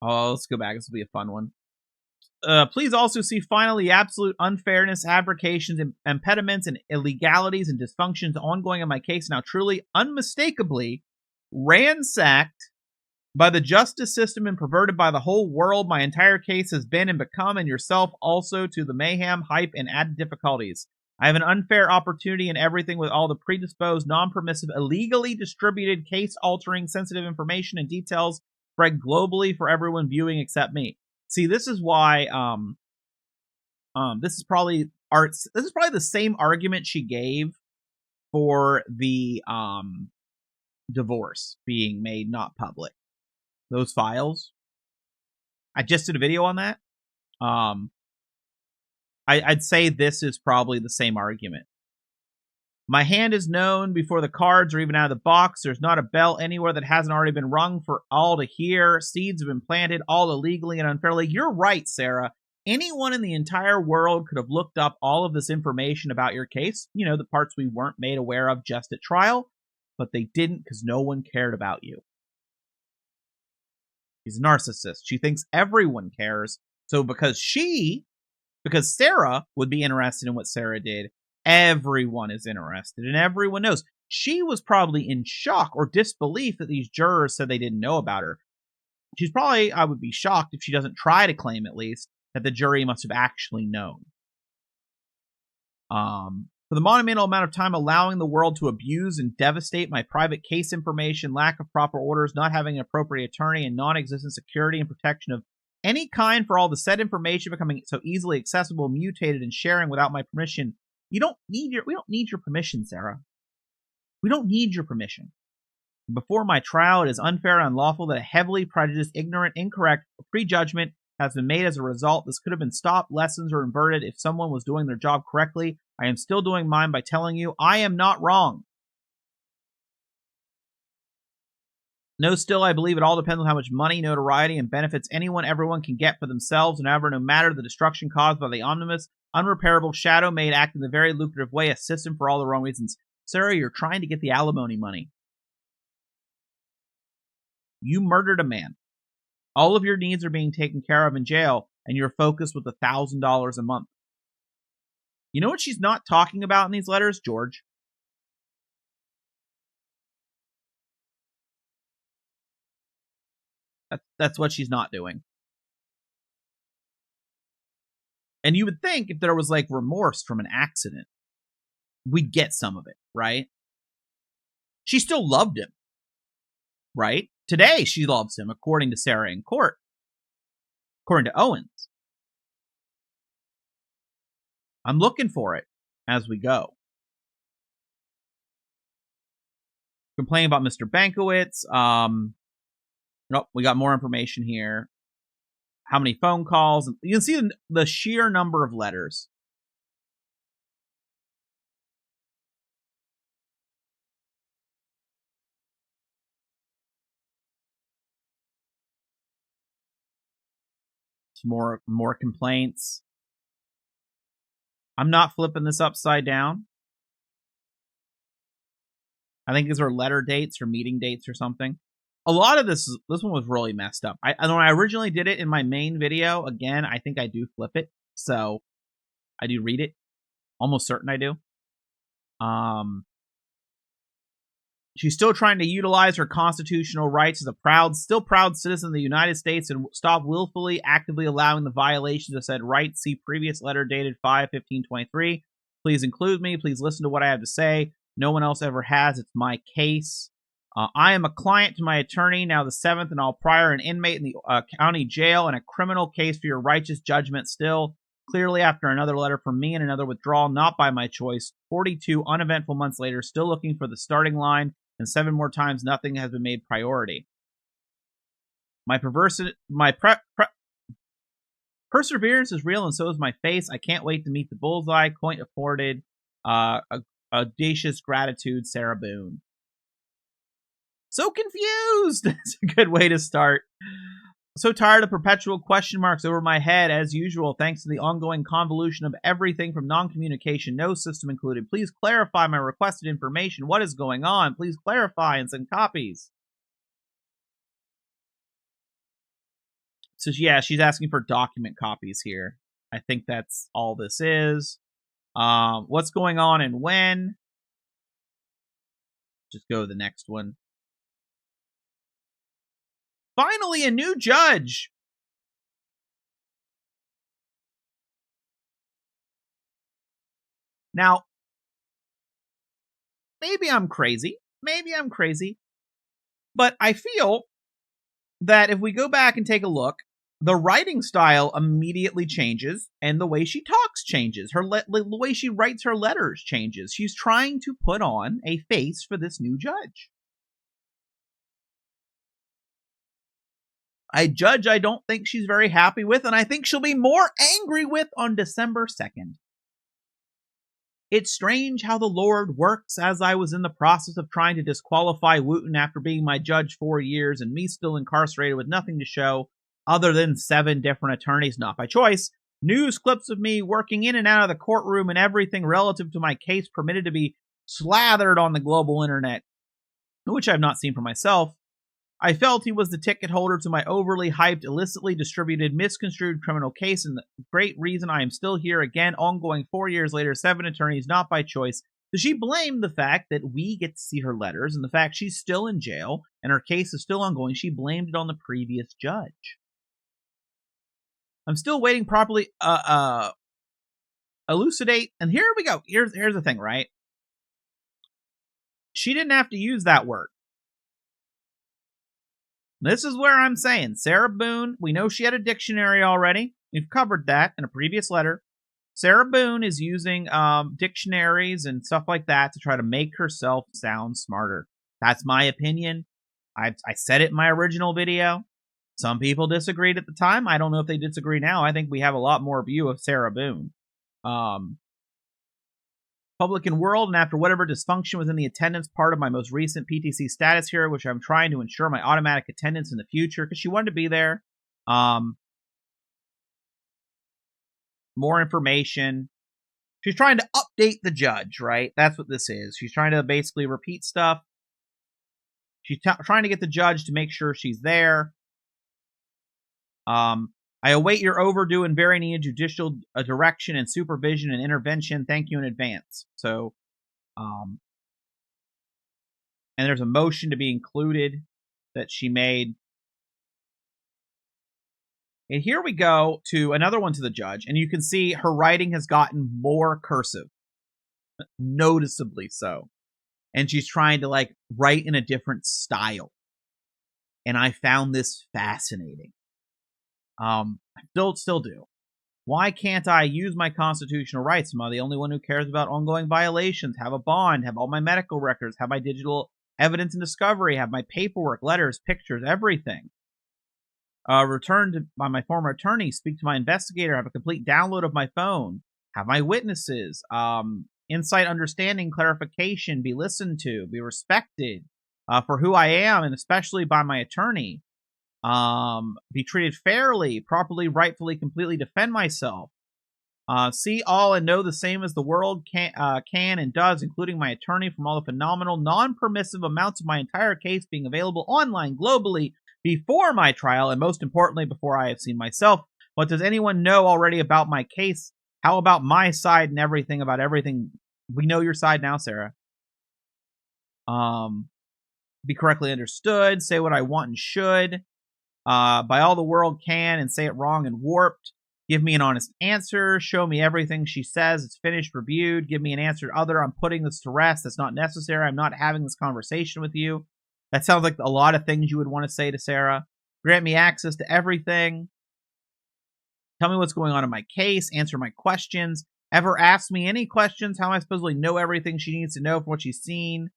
Oh, let's go back. This will be a fun one. Please also see finally absolute unfairness, fabrications, impediments, and illegalities and dysfunctions ongoing in my case, now truly unmistakably ransacked by the justice system and perverted by the whole world. My entire case has been and become, and yourself also, to the mayhem, hype, and added difficulties. I have an unfair opportunity in everything with all the predisposed, non-permissive, illegally distributed, case-altering, sensitive information and details spread globally for everyone viewing except me. See, this is why this is probably the same argument she gave for the divorce being made not public. Those files. I just did a video on that. I'd say this is probably the same argument. My hand is known before the cards are even out of the box. There's not a bell anywhere that hasn't already been rung for all to hear. Seeds have been planted, all illegally and unfairly. You're right, Sarah. Anyone in the entire world could have looked up all of this information about your case. You know, the parts we weren't made aware of just at trial. But they didn't because no one cared about you. She's a narcissist. She thinks everyone cares. So because Sarah would be interested in what Sarah did, everyone is interested, and everyone knows. She was probably in shock or disbelief that these jurors said they didn't know about her. She's probably, I would be shocked if she doesn't try to claim at least, that the jury must have actually known. For the monumental amount of time allowing the world to abuse and devastate my private case information, lack of proper orders, not having an appropriate attorney, and non-existent security and protection of any kind for all the said information becoming so easily accessible, mutated, and sharing without my permission. We don't need your permission, Sarah. We don't need your permission. Before my trial, it is unfair and unlawful that a heavily prejudiced, ignorant, incorrect prejudgment has been made as a result. This could have been stopped, lessened, or inverted if someone was doing their job correctly. I am still doing mine by telling you I am not wrong. No, still, I believe it all depends on how much money, notoriety, and benefits everyone can get for themselves, and ever, no matter the destruction caused by the omnibus, unrepairable shadow made act in the very lucrative way, a system for all the wrong reasons. Sarah, you're trying to get the alimony money. You murdered a man. All of your needs are being taken care of in jail, and you're focused with $1,000 a month. You know what she's not talking about in these letters, George? That's what she's not doing. And you would think if there was like remorse from an accident, we'd get some of it, right? She still loved him, right? Today she loves him, according to Sarah in court, according to Owens. I'm looking for it as we go. Complaining about Mr. Bankowitz. Nope, we got more information here. How many phone calls? You can see the sheer number of letters. More complaints. I'm not flipping this upside down. I think these are letter dates or meeting dates or something. A lot of this one was really messed up. When I originally did it in my main video, again, I think I do flip it. So I do read it. Almost certain I do. She's still trying to utilize her constitutional rights as a still proud citizen of the United States and stop willfully, actively allowing the violations of said rights. See previous letter dated 5/15/23. Please include me. Please listen to what I have to say. No one else ever has. It's my case. I am a client to my attorney, now the 7th and all prior, an inmate in the county jail, and a criminal case for your righteous judgment still. Clearly, after another letter from me and another withdrawal, not by my choice, 42 uneventful months later, still looking for the starting line, and 7 more times nothing has been made priority. My perseverance is real, and so is my face. I can't wait to meet the bullseye. Coin afforded. Audacious gratitude, Sarah Boone. So confused! It's a good way to start. So tired of perpetual question marks over my head, as usual, thanks to the ongoing convolution of everything from non-communication, no system included. Please clarify my requested information. What is going on? Please clarify and send copies. So yeah, she's asking for document copies here. I think that's all this is. What's going on and when? Just go to the next one. Finally, a new judge. Now, maybe I'm crazy. But I feel that if we go back and take a look, the writing style immediately changes, and the way she talks changes. The way she writes her letters changes. She's trying to put on a face for this new judge. A judge I don't think she's very happy with, and I think she'll be more angry with on December 2nd. It's strange how the Lord works, as I was in the process of trying to disqualify Wooten after being my judge 4 years and me still incarcerated with nothing to show other than 7 different attorneys, not by choice. News clips of me working in and out of the courtroom and everything relative to my case permitted to be slathered on the global internet, which I've not seen for myself. I felt he was the ticket holder to my overly hyped, illicitly distributed, misconstrued criminal case, and the great reason I am still here again, ongoing 4 years later, 7 attorneys, not by choice. Does she blame the fact that we get to see her letters and the fact she's still in jail and her case is still ongoing? She blamed it on the previous judge. I'm still waiting properly elucidate, and here we go. Here's the thing, right? She didn't have to use that word. This is where I'm saying Sarah Boone, we know she had a dictionary already. We've covered that in a previous letter. Sarah Boone is using dictionaries and stuff like that to try to make herself sound smarter. That's my opinion. I said it in my original video. Some people disagreed at the time. I don't know if they disagree now. I think we have a lot more view of Sarah Boone. Public and world, and after whatever dysfunction was in the attendance part of my most recent PTC status here, which I'm trying to ensure my automatic attendance in the future, because she wanted to be there. More information. She's trying to update the judge, right? That's what this is. She's trying to basically repeat stuff. She's trying to get the judge to make sure she's there. I await your overdue and very needed judicial direction and supervision and intervention. Thank you in advance. So, and there's a motion to be included that she made. And here we go to another one to the judge, and you can see her writing has gotten more cursive, noticeably so. And she's trying to like write in a different style. And I found this fascinating. I still do. Why can't I use my constitutional rights? Am I the only one who cares about ongoing violations? Have a bond, have all my medical records, have my digital evidence and discovery, have my paperwork, letters, pictures, everything. Returned by my former attorney, speak to my investigator, have a complete download of my phone, have my witnesses, insight, understanding, clarification, be listened to, be respected for who I am, and especially by my attorney. Be treated fairly, properly, rightfully, completely defend myself. See all and know the same as the world can and does, including my attorney, from all the phenomenal, non-permissive amounts of my entire case being available online globally before my trial, and most importantly, before I have seen myself. What does anyone know already about my case? How about my side and everything about everything? We know your side now, Sarah. Be correctly understood, say what I want and should. By all the world can and say it wrong and warped. Give me an honest answer. Show me everything she says. It's finished, reviewed. Give me an answer other. I'm putting this to rest. That's not necessary. I'm not having this conversation with you. That sounds like a lot of things you would want to say to Sarah. Grant me access to everything. Tell me what's going on in my case. Answer my questions. Ever ask me any questions? How am I supposed to know everything she needs to know from what she's seen?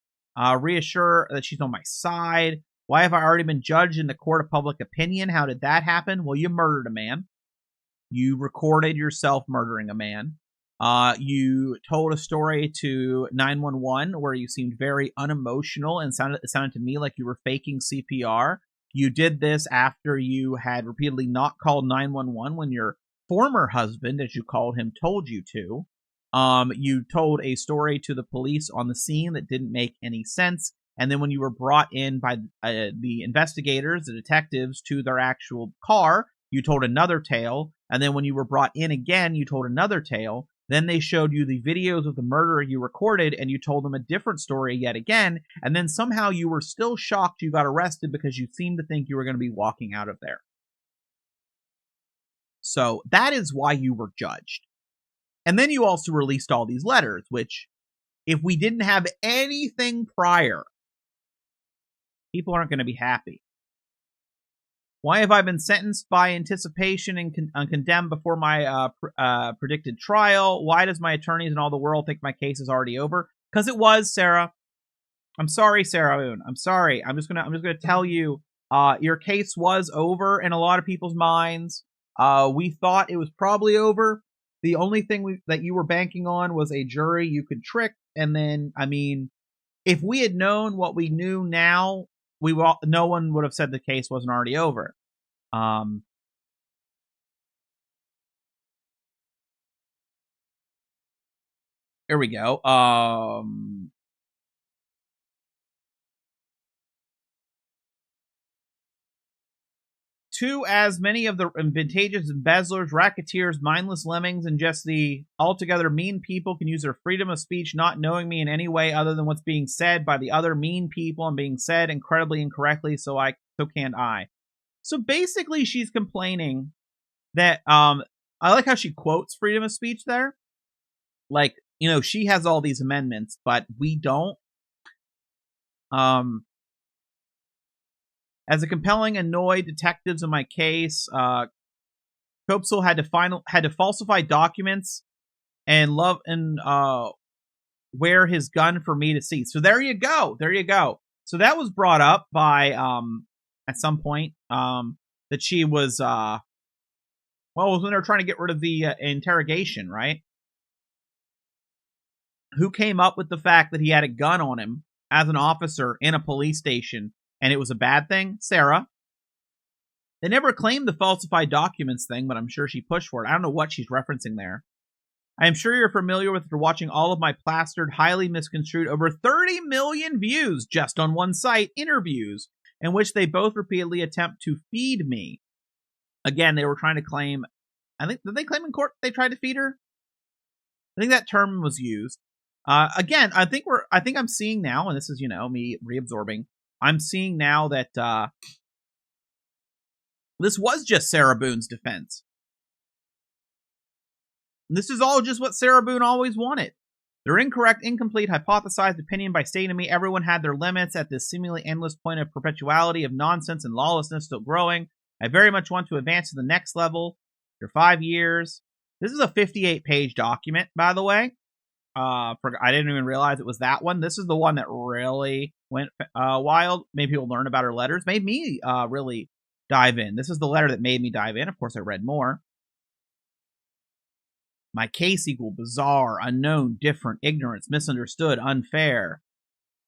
Reassure that she's on my side. Why have I already been judged in the court of public opinion? How did that happen? Well, you murdered a man. You recorded yourself murdering a man. You told a story to 911 where you seemed very unemotional and it sounded to me like you were faking CPR. You did this after you had repeatedly not called 911 when your former husband, as you called him, told you to. You told a story to the police on the scene that didn't make any sense. And then when you were brought in by the investigators, the detectives, to their actual car, you told another tale. And then when you were brought in again, you told another tale. Then they showed you the videos of the murder you recorded, and you told them a different story yet again. And then somehow you were still shocked you got arrested because you seemed to think you were going to be walking out of there. So that is why you were judged. And then you also released all these letters, which, if we didn't have anything prior, people aren't going to be happy. Why have I been sentenced by anticipation and condemned before my predicted trial? Why does my attorneys and all the world think my case is already over? Because it was, Sarah. I'm sorry, Sarah Boone. I'm sorry. I'm just gonna tell you, your case was over in a lot of people's minds. We thought it was probably over. The only thing that you were banking on was a jury you could trick, and then, I mean, if we had known what we knew now, no one would have said the case wasn't already over. Here we go. To as many of the vintages embezzlers, racketeers, mindless lemmings, and just the altogether mean people can use their freedom of speech, not knowing me in any way other than what's being said by the other mean people and being said incredibly incorrectly, so can't I. So basically, she's complaining that I like how she quotes freedom of speech there. Like, she has all these amendments, but we don't. As a compelling, annoyed detectives in my case, Copesel had to falsify documents and wear his gun for me to see. So there you go. So that was brought up by at some point that she was it was when they were trying to get rid of the interrogation, right? Who came up with the fact that he had a gun on him as an officer in a police station? And it was a bad thing? Sarah. They never claimed the falsified documents thing, but I'm sure she pushed for it. I don't know what she's referencing there. I am sure you're familiar with her watching all of my plastered, highly misconstrued, over 30 million views just on one site, interviews, in which they both repeatedly attempt to feed me. Again, they were trying to claim, did they claim in court they tried to feed her? I think that term was used. Again, I think I'm seeing now, and this is, me reabsorbing, I'm seeing now that This was just Sarah Boone's defense. This is all just what Sarah Boone always wanted. Their incorrect, incomplete, hypothesized opinion by stating to me everyone had their limits at this seemingly endless point of perpetuality of nonsense and lawlessness still growing. I very much want to advance to the next level. For 5 years. This is a 58-page document, by the way. I didn't even realize it was that one. This is the one that really went wild. Made people learn about her letters. Made me really dive in. This is the letter that made me dive in. Of course, I read more. My case equal bizarre, unknown, different, ignorance, misunderstood, unfair.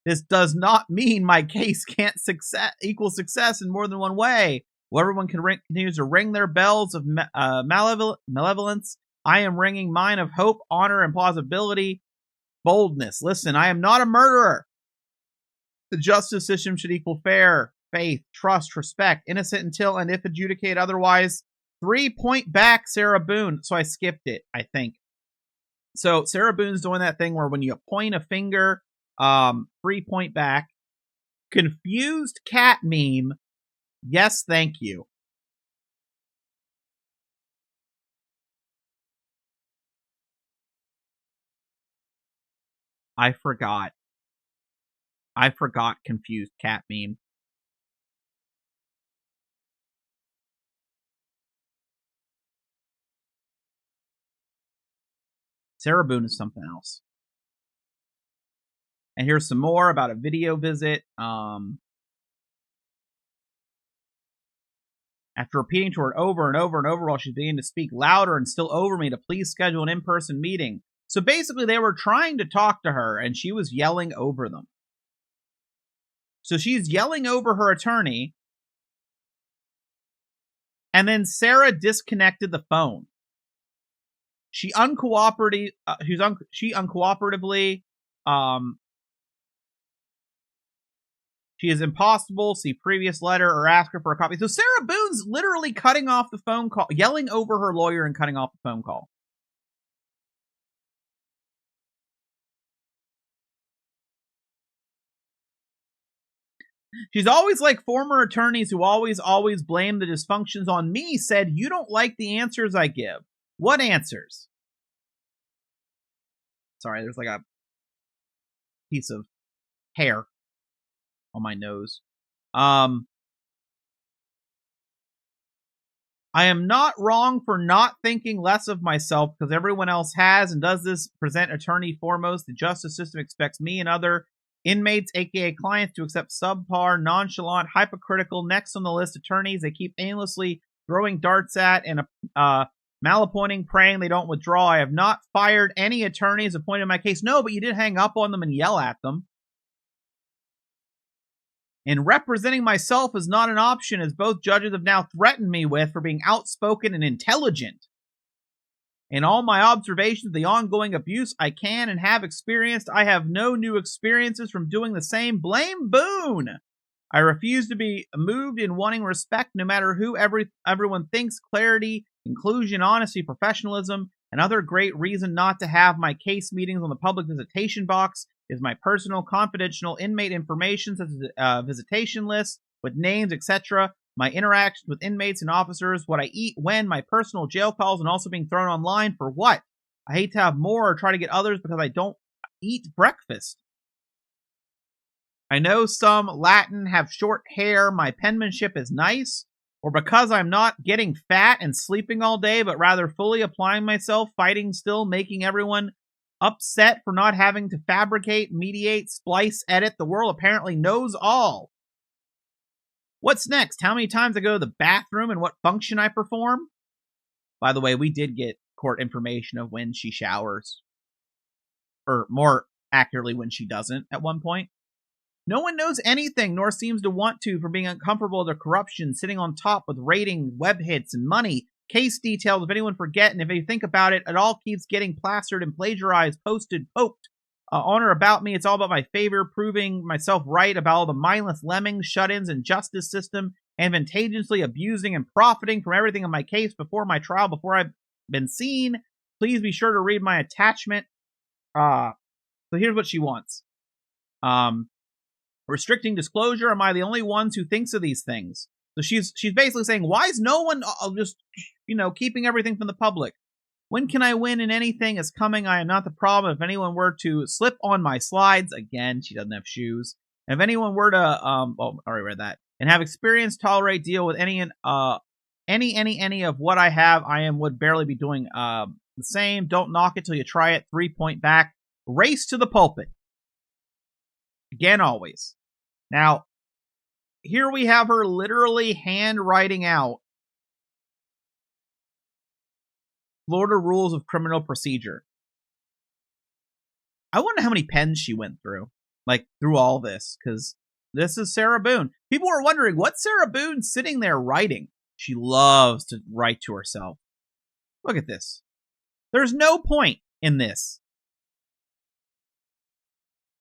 This does not mean my case can't equal success in more than one way. Well, everyone continues to ring their bells of malevolence. I am ringing mine of hope, honor, and plausibility. Boldness. Listen, I am not a murderer. The justice system should equal fair, faith, trust, respect, innocent until and if adjudicated otherwise. 3-point back, Sarah Boone. So I skipped it, I think. So Sarah Boone's doing that thing where when you point a finger, 3-point back. Confused cat meme. Yes, thank you. I forgot confused cat meme. Sarah Boone is something else. And here's some more about a video visit. After repeating to her over and over and over while she's beginning to speak louder and still over me to please schedule an in-person meeting. So basically they were trying to talk to her and she was yelling over them. So she's yelling over her attorney. And then Sarah disconnected the phone. She uncooperatively she is impossible. See previous letter or ask her for a copy. So Sarah Boone's literally cutting off the phone call, yelling over her lawyer and cutting off the phone call. She's always like former attorneys who always blame the dysfunctions on me said, you don't like the answers I give. What answers? Sorry, there's like a piece of hair on my nose. I am not wrong for not thinking less of myself because everyone else has and does this present attorney foremost. The justice system expects me and other inmates, aka clients, to accept subpar, nonchalant, hypocritical, next on the list attorneys they keep aimlessly throwing darts at and malappointing, praying they don't withdraw. I have not fired any attorneys appointed in my case. No, but you did hang up on them and yell at them. And representing myself is not an option, as both judges have now threatened me with for being outspoken and intelligent. In all my observations of the ongoing abuse I can and have experienced, I have no new experiences from doing the same. Blame Boone! I refuse to be moved in wanting respect no matter who everyone thinks, clarity, inclusion, honesty, professionalism, and other great reason not to have my case meetings on the public visitation box is my personal, confidential inmate information, such as visitation lists with names, etc., my interactions with inmates and officers, what I eat, when, my personal jail calls, and also being thrown online for what? I hate to have more or try to get others because I don't eat breakfast. I know some Latin have short hair, my penmanship is nice, or because I'm not getting fat and sleeping all day, but rather fully applying myself, fighting still, making everyone upset for not having to fabricate, mediate, splice, edit. The world apparently knows all. What's next? How many times I go to the bathroom and what function I perform? By the way, we did get court information of when she showers. Or more accurately, when she doesn't at one point. No one knows anything, nor seems to want to, for being uncomfortable with their corruption, sitting on top with ratings, web hits, and money. Case details, if anyone forget, and if you think about it, it all keeps getting plastered and plagiarized, posted, poked. On or about me, it's all about my favor, proving myself right about all the mindless lemmings, shut-ins, and justice system, advantageously abusing and profiting from everything in my case before my trial, before I've been seen. Please be sure to read my attachment. So here's what she wants. Restricting disclosure. Am I the only ones who thinks of these things? So she's basically saying, why is no one just, keeping everything from the public? When can I win in anything is coming? I am not the problem. If anyone were to slip on my slides, again, she doesn't have shoes. And if anyone were to, I already read that, and have experience, tolerate, deal with any of what I have, would barely be doing the same. Don't knock it till you try it. 3-point back. Race to the pulpit. Again, always. Now, here we have her literally handwriting out Florida Rules of Criminal Procedure. I wonder how many pens she went through, through all this, because this is Sarah Boone. People were wondering, what's Sarah Boone sitting there writing? She loves to write to herself. Look at this. There's no point in this.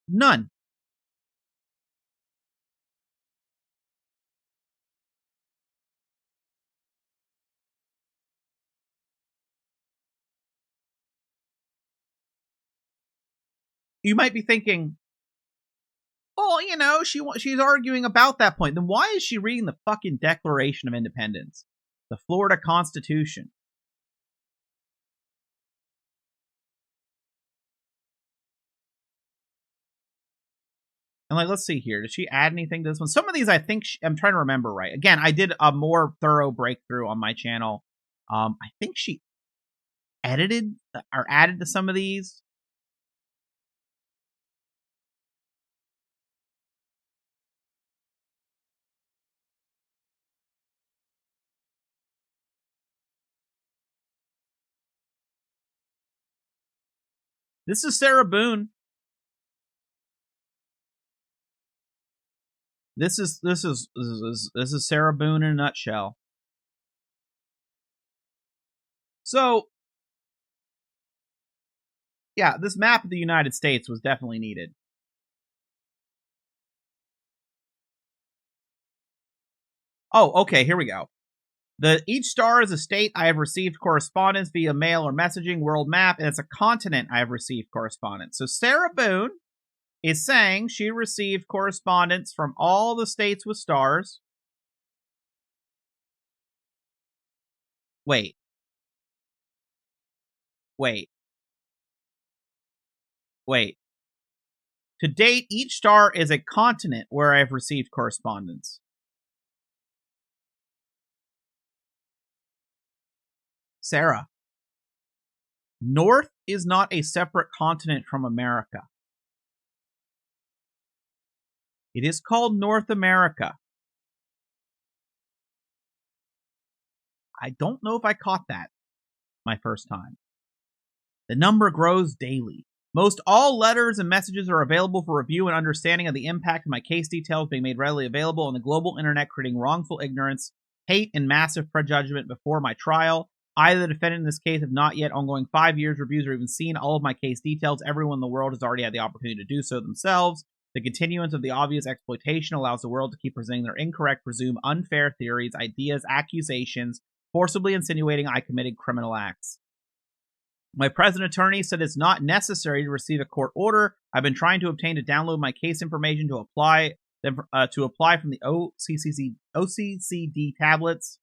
None. You might be thinking, well, she's arguing about that point. Then why is she reading the fucking Declaration of Independence? The Florida Constitution. And let's see here. Did she add anything to this one? Some of these I think I'm trying to remember right. Again, I did a more thorough breakthrough on my channel. I think she edited or added to some of these. This is Sarah Boone. This is Sarah Boone in a nutshell. So, yeah, this map of the United States was definitely needed. Oh, okay, here we go. Each star is a state I have received correspondence via mail or messaging. World map, and it's a continent I have received correspondence. So Sarah Boone is saying she received correspondence from all the states with stars. Wait. To date, each star is a continent where I have received correspondence. Sarah, North is not a separate continent from America. It is called North America. I don't know if I caught that my first time. The number grows daily. Most all letters and messages are available for review and understanding of the impact of my case details being made readily available on the global internet, creating wrongful ignorance, hate, and massive prejudgment before my trial. I, the defendant in this case, have not yet ongoing 5 years reviews or even seen all of my case details. Everyone in the world has already had the opportunity to do so themselves. The continuance of the obvious exploitation allows the world to keep presenting their incorrect, presumed unfair theories, ideas, accusations, forcibly insinuating I committed criminal acts. My present attorney said it's not necessary to receive a court order. I've been trying to obtain to download my case information to apply from the OCCD tablets.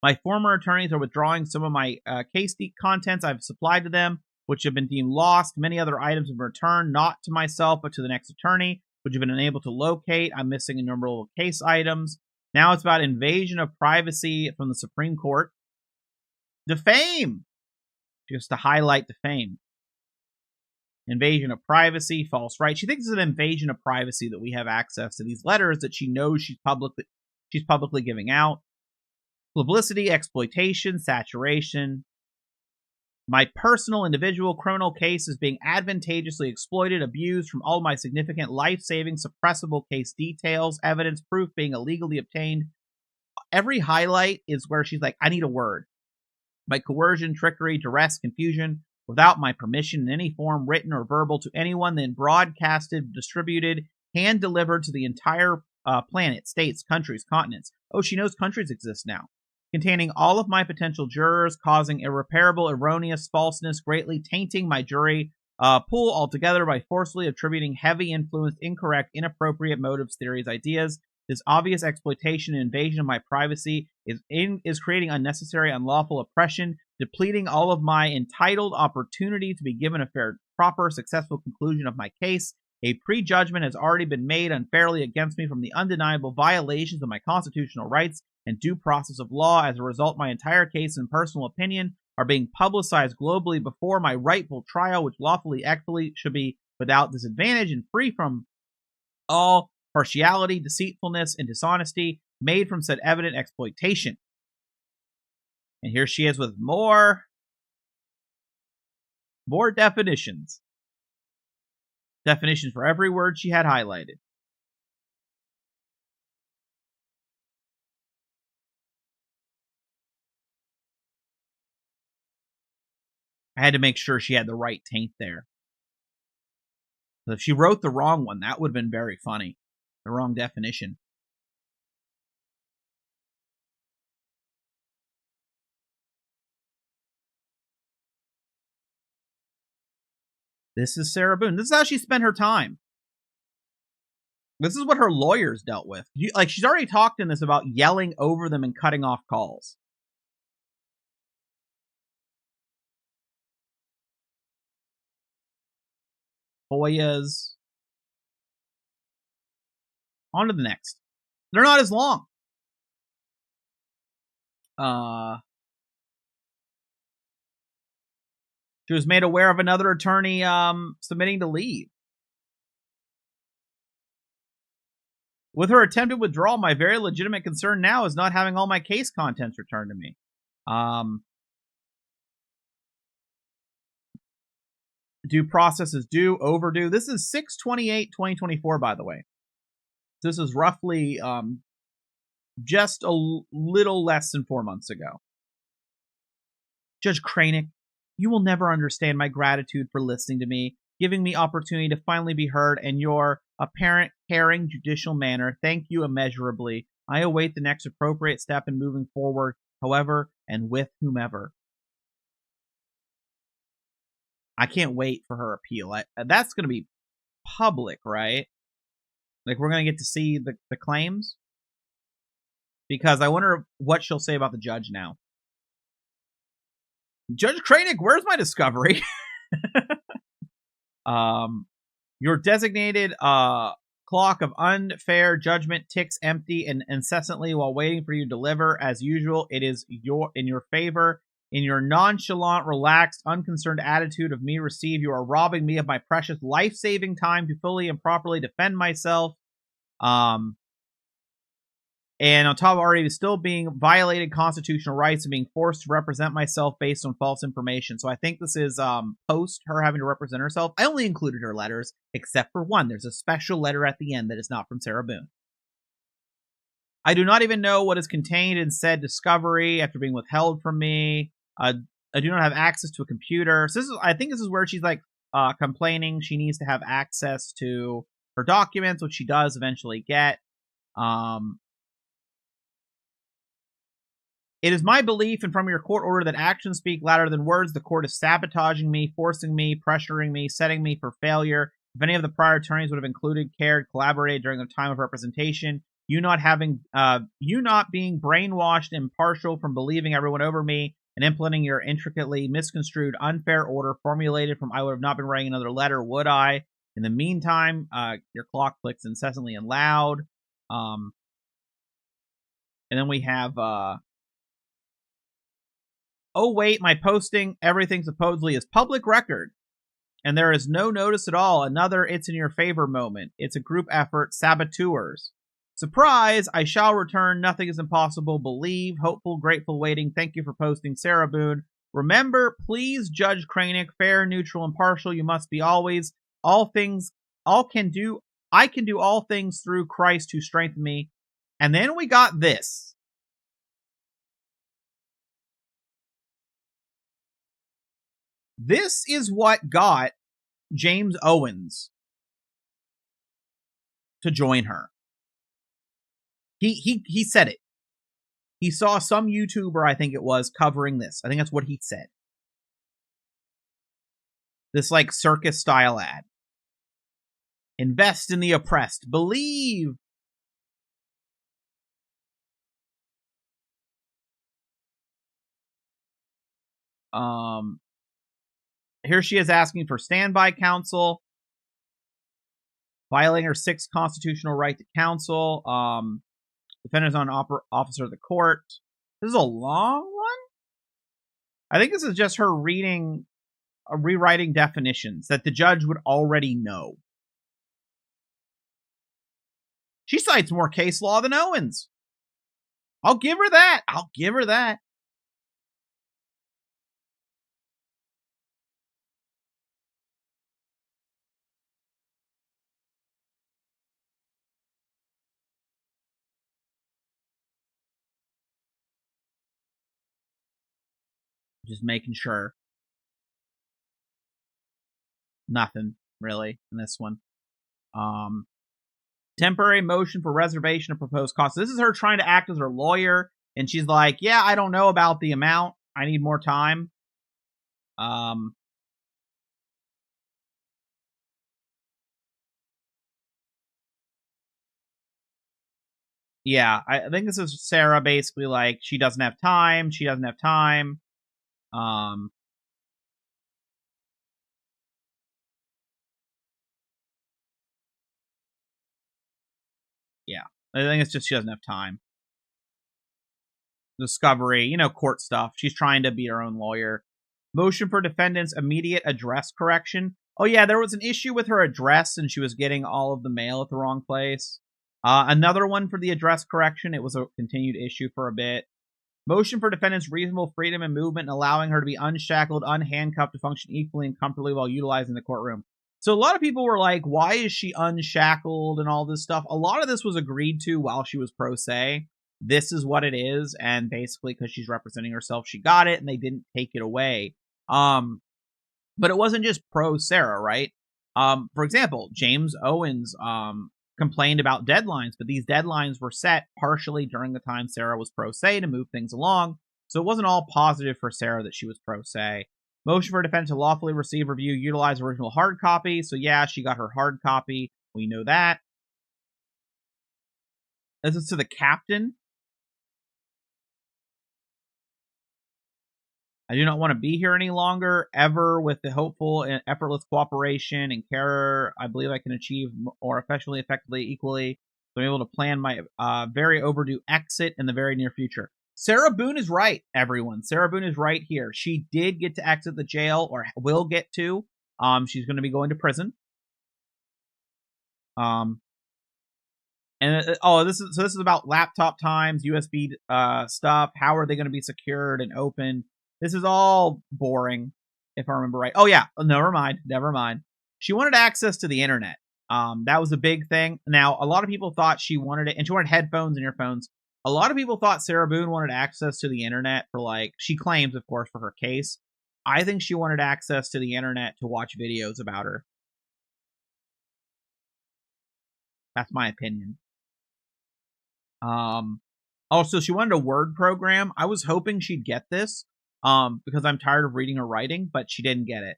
My former attorneys are withdrawing some of my case contents I've supplied to them, which have been deemed lost. Many other items have been returned, not to myself, but to the next attorney, which have been unable to locate. I'm missing a number of case items. Now it's about invasion of privacy from the Supreme Court. Defame! Just to highlight defame. Invasion of privacy, false right. She thinks it's an invasion of privacy that we have access to these letters that she knows she's publicly giving out. Publicity, exploitation, saturation. My personal individual criminal case is being advantageously exploited, abused from all my significant life-saving, suppressible case details, evidence, proof being illegally obtained. Every highlight is where she's like, I need a word. By coercion, trickery, duress, confusion, without my permission in any form, written or verbal, to anyone, then broadcasted, distributed, hand-delivered to the entire planet, states, countries, continents. Oh, she knows countries exist now. Containing all of my potential jurors, causing irreparable, erroneous falseness, greatly tainting my jury pool altogether by forcefully attributing heavy influence, incorrect, inappropriate motives, theories, ideas, This obvious exploitation and invasion of my privacy is creating unnecessary, unlawful oppression, depleting all of my entitled opportunity to be given a fair, proper, successful conclusion of my case. A prejudgment has already been made unfairly against me from the undeniable violations of my constitutional rights and due process of law. As a result, my entire case and personal opinion are being publicized globally before my rightful trial, which lawfully, equitably should be without disadvantage and free from all partiality, deceitfulness, and dishonesty made from said evident exploitation. And here she is with more definitions. Definitions for every word she had highlighted. I had to make sure she had the right taint there. If she wrote the wrong one, that would have been very funny. The wrong definition. This is Sarah Boone. This is how she spent her time. This is what her lawyers dealt with. She's already talked in this about yelling over them and cutting off calls. FOIAs. On to the next. They're not as long. She was made aware of another attorney submitting to leave. With her attempted withdrawal, my very legitimate concern now is not having all my case contents returned to me. Due process is due, overdue. This is 6/28/2024, by the way. This is roughly just a little less than 4 months ago. Judge Kranick, you will never understand my gratitude for listening to me, giving me opportunity to finally be heard, and your apparent, caring, judicial manner. Thank you immeasurably. I await the next appropriate step in moving forward, however, and with whomever. I can't wait for her appeal. That's going to be public, right? Like, we're going to get to see the claims? Because I wonder what she'll say about the judge now. Judge Kranick, where's my discovery? Your designated clock of unfair judgment ticks empty and incessantly while waiting for you to deliver. As usual, it is in your favor. In your nonchalant, relaxed, unconcerned attitude of me receive, you are robbing me of my precious life-saving time to fully and properly defend myself. And on top of already still being violated constitutional rights and being forced to represent myself based on false information. So I think this is post her having to represent herself. I only included her letters, except for one. There's a special letter at the end that is not from Sarah Boone. I do not even know what is contained in said discovery after being withheld from me. I do not have access to a computer. So I think this is where she's like complaining she needs to have access to her documents, which she does eventually get. It is my belief and from your court order that actions speak louder than words. The court is sabotaging me, forcing me, pressuring me, setting me for failure. If any of the prior attorneys would have included, cared, collaborated during the time of representation, you not being brainwashed, impartial from believing everyone over me, and implementing your intricately misconstrued, unfair order formulated from I would have not been writing another letter, would I? In the meantime, your clock clicks incessantly and loud. And then we have... oh, wait, my posting, everything supposedly is public record. And there is no notice at all. Another it's in your favor moment. It's a group effort. Saboteurs. Surprise! I shall return. Nothing is impossible. Believe. Hopeful, grateful, waiting. Thank you for posting, Sarah Boone. Remember, please, Judge Kranick, fair, neutral, impartial. You must be always. I can do all things through Christ who strengthened me. And then we got this. This is what got James Owens to join her. He said it. He saw some YouTuber, I think it was, covering this. I think that's what he said. This like circus style ad. Invest in the oppressed. Believe. Here she is asking for standby counsel, violating her sixth constitutional right to counsel. Defendant is an officer of the court. This is a long one. I think this is just her rewriting definitions that the judge would already know. She cites more case law than Owens. I'll give her that. Just making sure. Nothing, really, in this one. Temporary motion for reservation of proposed costs. This is her trying to act as her lawyer, and she's like, yeah, I don't know about the amount. I need more time. Yeah, I think this is Sarah basically like, she doesn't have time. Yeah, I think it's just she doesn't have time. Discovery, court stuff. She's trying to be her own lawyer. Motion for defendant's immediate address correction. Oh yeah, there was an issue with her address and she was getting all of the mail at the wrong place. Another one for the address correction. It was a continued issue for a bit. Motion for defendant's reasonable freedom and movement and allowing her to be unshackled, unhandcuffed to function equally and comfortably while utilizing the courtroom. So a lot of people were like, why is she unshackled and all this stuff? A lot of this was agreed to while she was pro se. This is what it is, and basically because she's representing herself, she got it, and they didn't take it away. But it wasn't just pro Sarah, right? For example, James Owens complained about deadlines, but these deadlines were set partially during the time Sarah was pro se to move things along. So it wasn't all positive for Sarah that she was pro se. Motion for defendant to lawfully receive, review, utilize original hard copy. So yeah, she got her hard copy. We know that. This is to the captain. I do not want to be here any longer, ever, with the hopeful and effortless cooperation and care I believe I can achieve more effectively, equally. So I'm able to plan my very overdue exit in the very near future. Sarah Boone is right, everyone. Sarah Boone is right here. She did get to exit the jail, or will get to. She's going to be going to prison. This is about laptop times, USB stuff. How are they going to be secured and opened? This is all boring, if I remember right. Oh yeah, never mind. She wanted access to the internet. That was a big thing. Now, a lot of people thought she wanted it, and she wanted headphones and earphones. A lot of people thought Sarah Boone wanted access to the internet for, like, she claims, of course, for her case. I think she wanted access to the internet to watch videos about her. That's my opinion. Also, she wanted a Word program. I was hoping she'd get this, because I'm tired of reading or writing, but she didn't get it.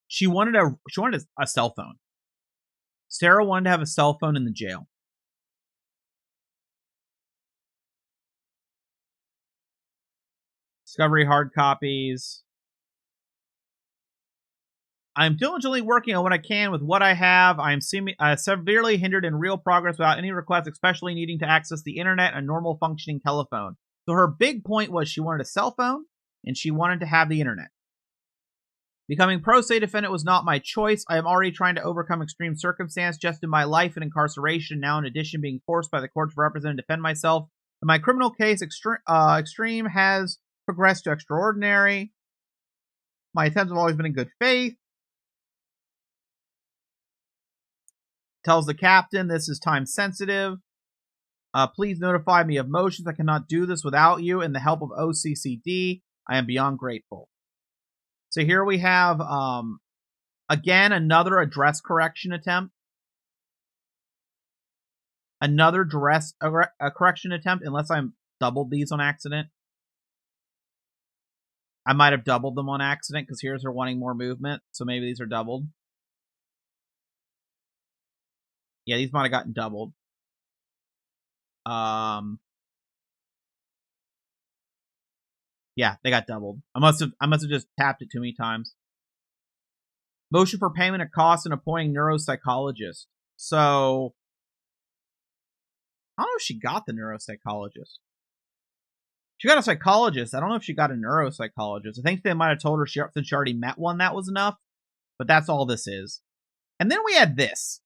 She wanted a cell phone. Sarah wanted to have a cell phone in the jail. Discovery hard copies. I'm diligently working on what I can with what I have. I am severely hindered in real progress without any requests, especially needing to access the internet and a normal functioning telephone. So her big point was she wanted a cell phone and she wanted to have the internet. Becoming pro se defendant was not my choice. I am already trying to overcome extreme circumstance just in my life and incarceration, now in addition being forced by the court to represent and defend myself. In my criminal case, extreme has progressed to extraordinary. My attempts have always been in good faith. Tells the captain this is time sensitive. Please notify me of motions. I cannot do this without you and the help of OCCD. I am beyond grateful. So here we have, again, another address correction attempt. Another correction attempt, unless I doubled these on accident. I might have doubled them on accident, because here's her wanting more movement, so maybe these are doubled. Yeah, these might have gotten doubled. Yeah, they got doubled. I must have just tapped it too many times. Motion for payment of costs and appointing neuropsychologist. So I don't know if she got the neuropsychologist. She got a psychologist. I don't know if she got a neuropsychologist. I think they might have told her since she already met one, that was enough. But that's all this is. And then we had this.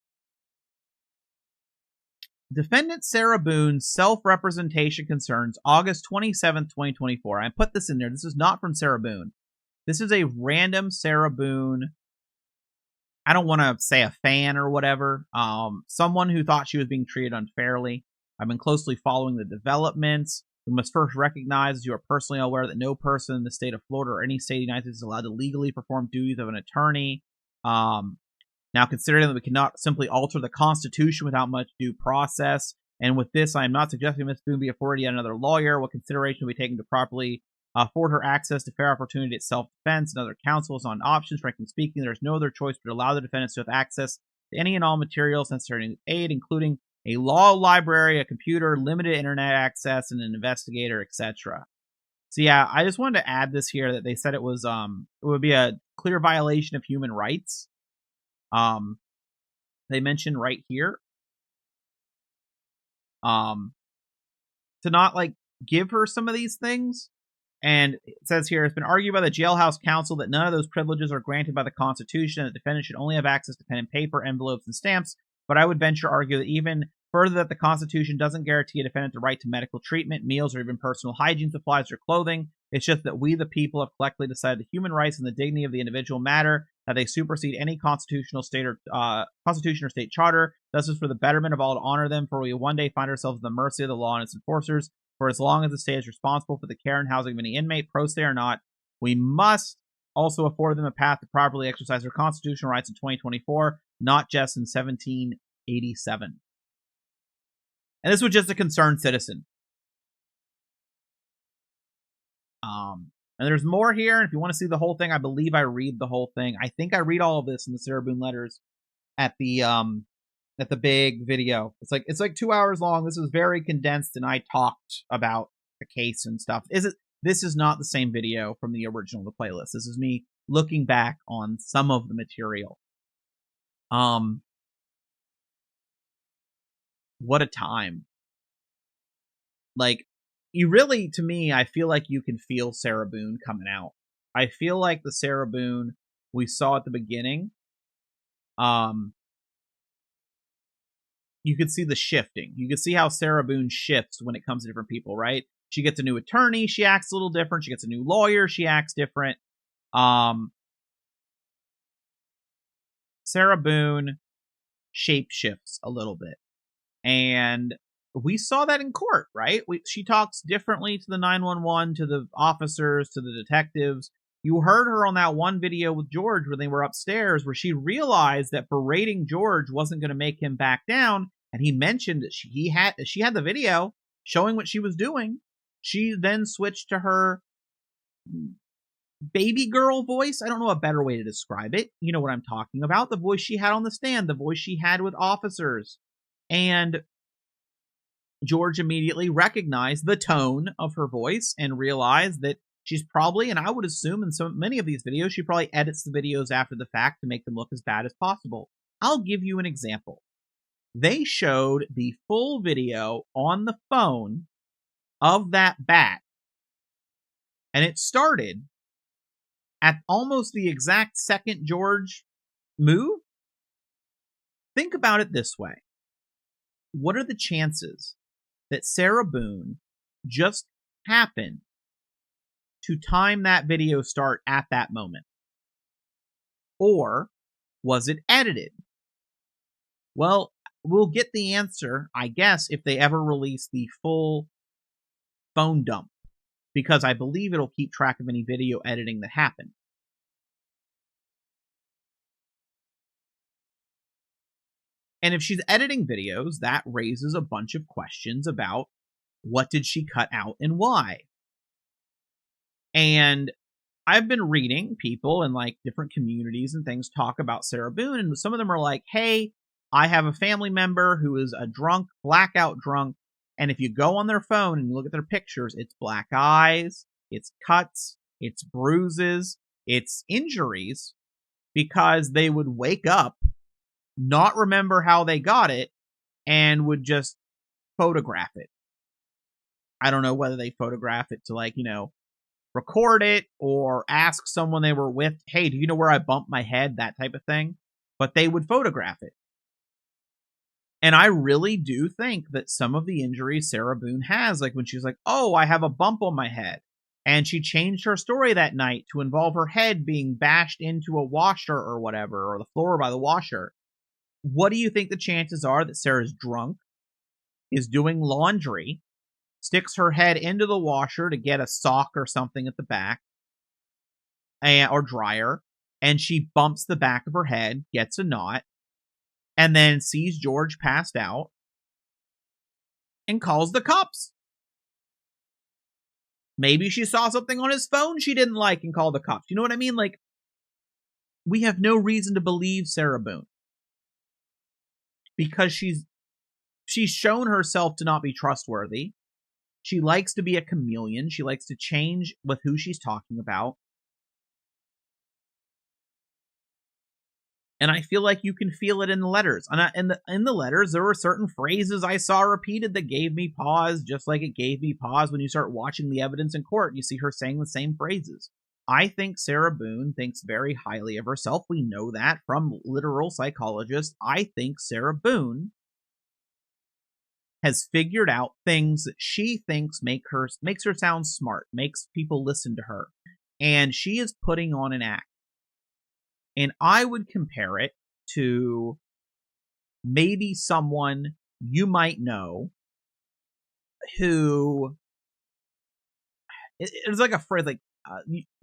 Defendant Sarah Boone's self-representation concerns August 27th, 2024. I put this in there. This is not from Sarah Boone. This is a random Sarah Boone. I don't want to say a fan or whatever. Someone who thought she was being treated unfairly. I've been closely following the developments. We must first recognize, as you are personally aware, that no person in the state of Florida or any state of the United States is allowed to legally perform duties of an attorney. Now, considering that we cannot simply alter the Constitution without much due process, and with this, I am not suggesting Ms. Boone be afforded yet another lawyer. What consideration will be taken to properly afford her access to fair opportunity at self-defense and other counsels on options? Frankly speaking, there is no other choice but to allow the defendants to have access to any and all materials necessary to aid, including a law library, a computer, limited internet access, and an investigator, etc. So yeah, I just wanted to add this here that they said it would be a clear violation of human rights. They mentioned right here, to not give her some of these things. And it says here, it's been argued by the jailhouse council that none of those privileges are granted by the Constitution, and that defendants should only have access to pen and paper, envelopes, and stamps. But I would venture to argue that even further, that the Constitution doesn't guarantee a defendant the right to medical treatment, meals, or even personal hygiene supplies or clothing. It's just that we, the people, have collectively decided that human rights and the dignity of the individual matter, that they supersede any constitution or state charter. Thus, is for the betterment of all to honor them, for we will one day find ourselves at the mercy of the law and its enforcers. For as long as the state is responsible for the care and housing of any inmate, pro se or not, we must also afford them a path to properly exercise their constitutional rights in 2024, not just in 1787. And this was just a concerned citizen. And there's more here. And if you want to see the whole thing, I believe I read the whole thing. I think I read all of this in the Sarah Boone letters at the big video. It's like 2 hours long. This is very condensed, and I talked about the case and stuff. This is not the same video from the original the playlist. This is me looking back on some of the material. What a time. You really, to me, I feel like you can feel Sarah Boone coming out. I feel like the Sarah Boone we saw at the beginning, you could see the shifting. You could see how Sarah Boone shifts when it comes to different people, right? She gets a new attorney, she acts a little different. She gets a new lawyer, she acts different. Sarah Boone shapeshifts a little bit. And we saw that in court, right? She talks differently to the 911, to the officers, to the detectives. You heard her on that one video with George when they were upstairs, where she realized that berating George wasn't going to make him back down. And he mentioned that she had the video showing what she was doing. She then switched to her baby girl voice. I don't know a better way to describe it. You know what I'm talking about. The voice she had on the stand, the voice she had with officers. And George immediately recognized the tone of her voice and realized that she's probably, and I would assume in many of these videos, she probably edits the videos after the fact to make them look as bad as possible. I'll give you an example. They showed the full video on the phone of that bat, and it started at almost the exact second George moved. Think about it this way. What are the chances that Sarah Boone just happened to time that video start at that moment? Or was it edited? Well, we'll get the answer, I guess, if they ever release the full phone dump, because I believe it'll keep track of any video editing that happened. And if she's editing videos, that raises a bunch of questions about what did she cut out and why. And I've been reading people in different communities and things talk about Sarah Boone, and some of them are like, hey, I have a family member who is a drunk, blackout drunk, And if you go on their phone and you look at their pictures, it's black eyes, it's cuts, it's bruises, it's injuries, because they would wake up, not remember how they got it, and would just photograph it. I don't know whether they photograph it to, like, record it or ask someone they were with, hey, do you know where I bumped my head? That type of thing. But they would photograph it. And I really do think that some of the injuries Sarah Boone has, like when she's like, oh, I have a bump on my head. And she changed her story that night to involve her head being bashed into a washer or whatever, or the floor by the washer. What do you think the chances are that Sarah's drunk, is doing laundry, sticks her head into the washer to get a sock or something at the back, or dryer, and she bumps the back of her head, gets a knot, and then sees George passed out and calls the cops? Maybe she saw something on his phone she didn't like and called the cops. You know what I mean? Like, we have no reason to believe Sarah Boone, because she's shown herself to not be trustworthy. She likes to be a chameleon. She likes to change with who she's talking about. And I feel like you can feel it in the letters. And in the letters, there were certain phrases I saw repeated that gave me pause, just like it gave me pause when you start watching the evidence in court. You see her saying the same phrases. I think Sarah Boone thinks very highly of herself. We know that from literal psychologists. I think Sarah Boone has figured out things that she thinks makes her sound smart, makes people listen to her. And she is putting on an act. And I would compare it to maybe someone you might know who it's like a phrase, like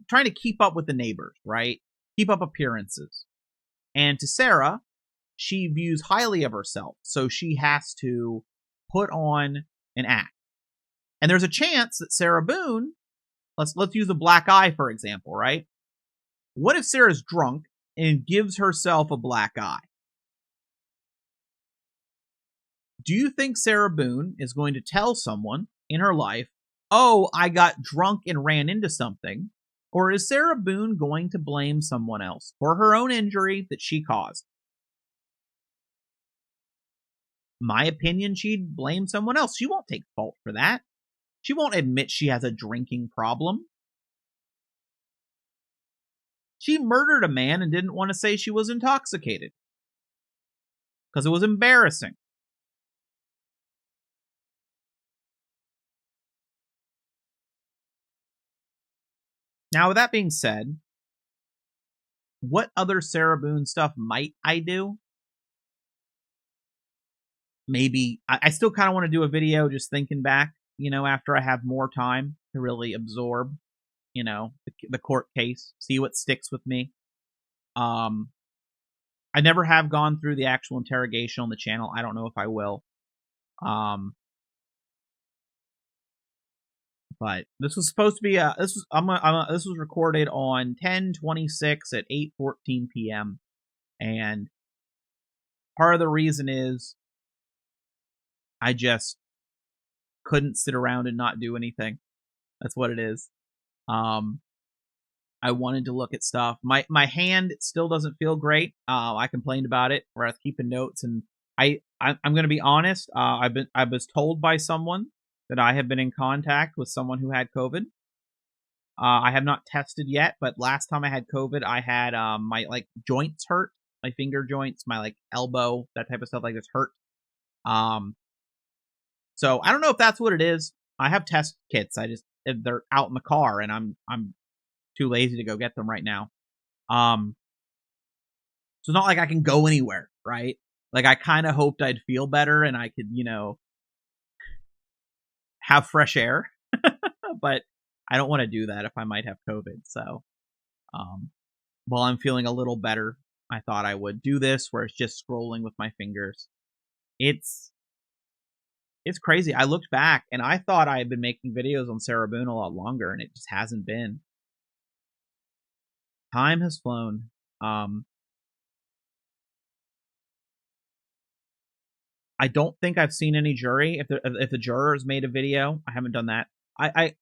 trying to keep up with the neighbors, right? Keep up appearances. And to Sarah, she views highly of herself, so she has to put on an act. And there's a chance that Sarah Boone, let's use a black eye for example, right? What if Sarah's drunk and gives herself a black eye? Do you think Sarah Boone is going to tell someone in her life, oh, I got drunk and ran into something? Or is Sarah Boone going to blame someone else for her own injury that she caused? My opinion, she'd blame someone else. She won't take fault for that. She won't admit she has a drinking problem. She murdered a man and didn't want to say she was intoxicated because it was embarrassing. Now, with that being said, what other Sarah Boone stuff might I do? Maybe I still kind of want to do a video just thinking back, after I have more time to really absorb, the court case, see what sticks with me. I never have gone through the actual interrogation on the channel. I don't know if I will. But this was supposed to be this was recorded on 10/26 at 8:14 p.m. and part of the reason is I just couldn't sit around and not do anything. That's what it is. I wanted to look at stuff. My hand still doesn't feel great. I complained about it, where I was keeping notes, and I'm going to be honest. I was told by someone that I have been in contact with someone who had COVID. I have not tested yet, but last time I had COVID, I had my joints hurt, my finger joints, my elbow, that type of stuff this hurt. So I don't know if that's what it is. I have test kits. They're out in the car, and I'm too lazy to go get them right now. So it's not like I can go anywhere, right? I kind of hoped I'd feel better and I could, have fresh air, but I don't want to do that if I might have COVID. So, while I'm feeling a little better, I thought I would do this where it's just scrolling with my fingers. It's crazy. I looked back and I thought I had been making videos on Sarah Boone a lot longer, and it just hasn't been. Time has flown. I I don't think I've seen any jury. If the jurors made a video, I haven't done that. I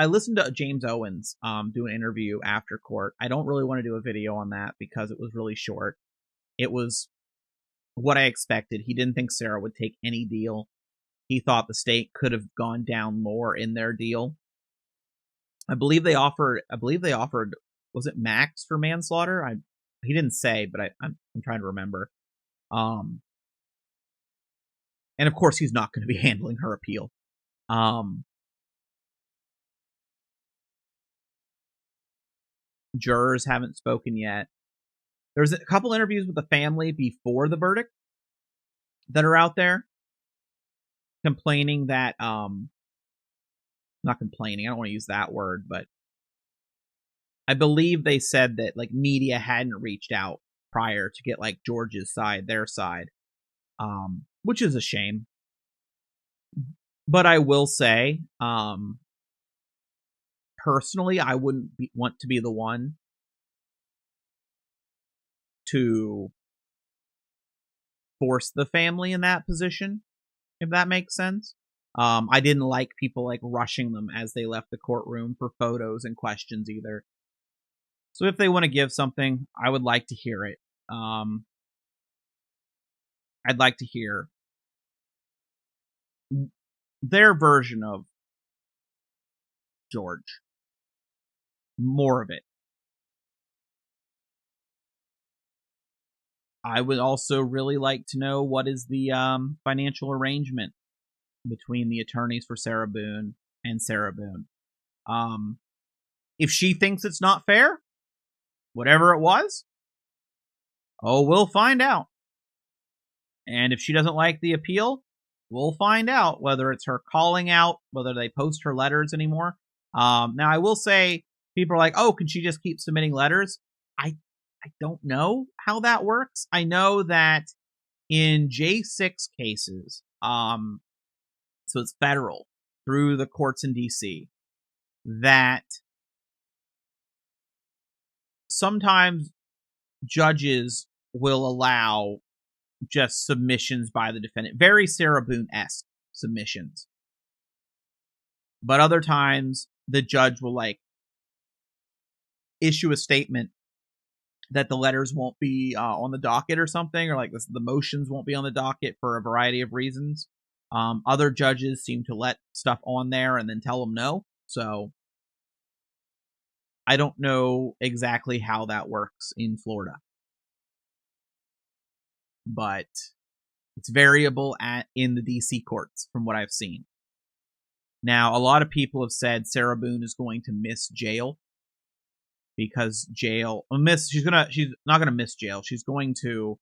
listened to James Owens do an interview after court. I don't really want to do a video on that because it was really short. It was what I expected. He didn't think Sarah would take any deal. He thought the state could have gone down more in their deal. I believe they offered. Was it max for manslaughter? He didn't say, but I'm trying to remember. And of course, he's not going to be handling her appeal. Jurors haven't spoken yet. There's a couple interviews with the family before the verdict that are out there complaining that not complaining, I don't want to use that word, but I believe they said that like media hadn't reached out prior to get like George's side, their side, which is a shame. But I will say, personally, I wouldn't want to be the one to force the family in that position, if that makes sense. I didn't like people like rushing them as they left the courtroom for photos and questions either. So if they want to give something, I would like to hear it. I'd like to hear their version of George. More of it. I would also really like to know what is the financial arrangement between the attorneys for Sarah Boone and Sarah Boone. If she thinks it's not fair, whatever it was, we'll find out. And if she doesn't like the appeal, we'll find out whether it's her calling out, whether they post her letters anymore. Now, I will say, people are like, oh, can she just keep submitting letters? I don't know how that works. I know that in J6 cases, so it's federal through the courts in DC, that sometimes judges will allow just submissions by the defendant, very Sarah Boone-esque submissions. But other times the judge will like issue a statement that the letters won't be on the docket or something, or like the motions won't be on the docket for a variety of reasons. Other judges seem to let stuff on there and then tell them no. So I don't know exactly how that works in Florida, but it's variable in the DC courts from what I've seen. Now, a lot of people have said Sarah Boone is going to miss jail because she's not gonna miss jail. She's going to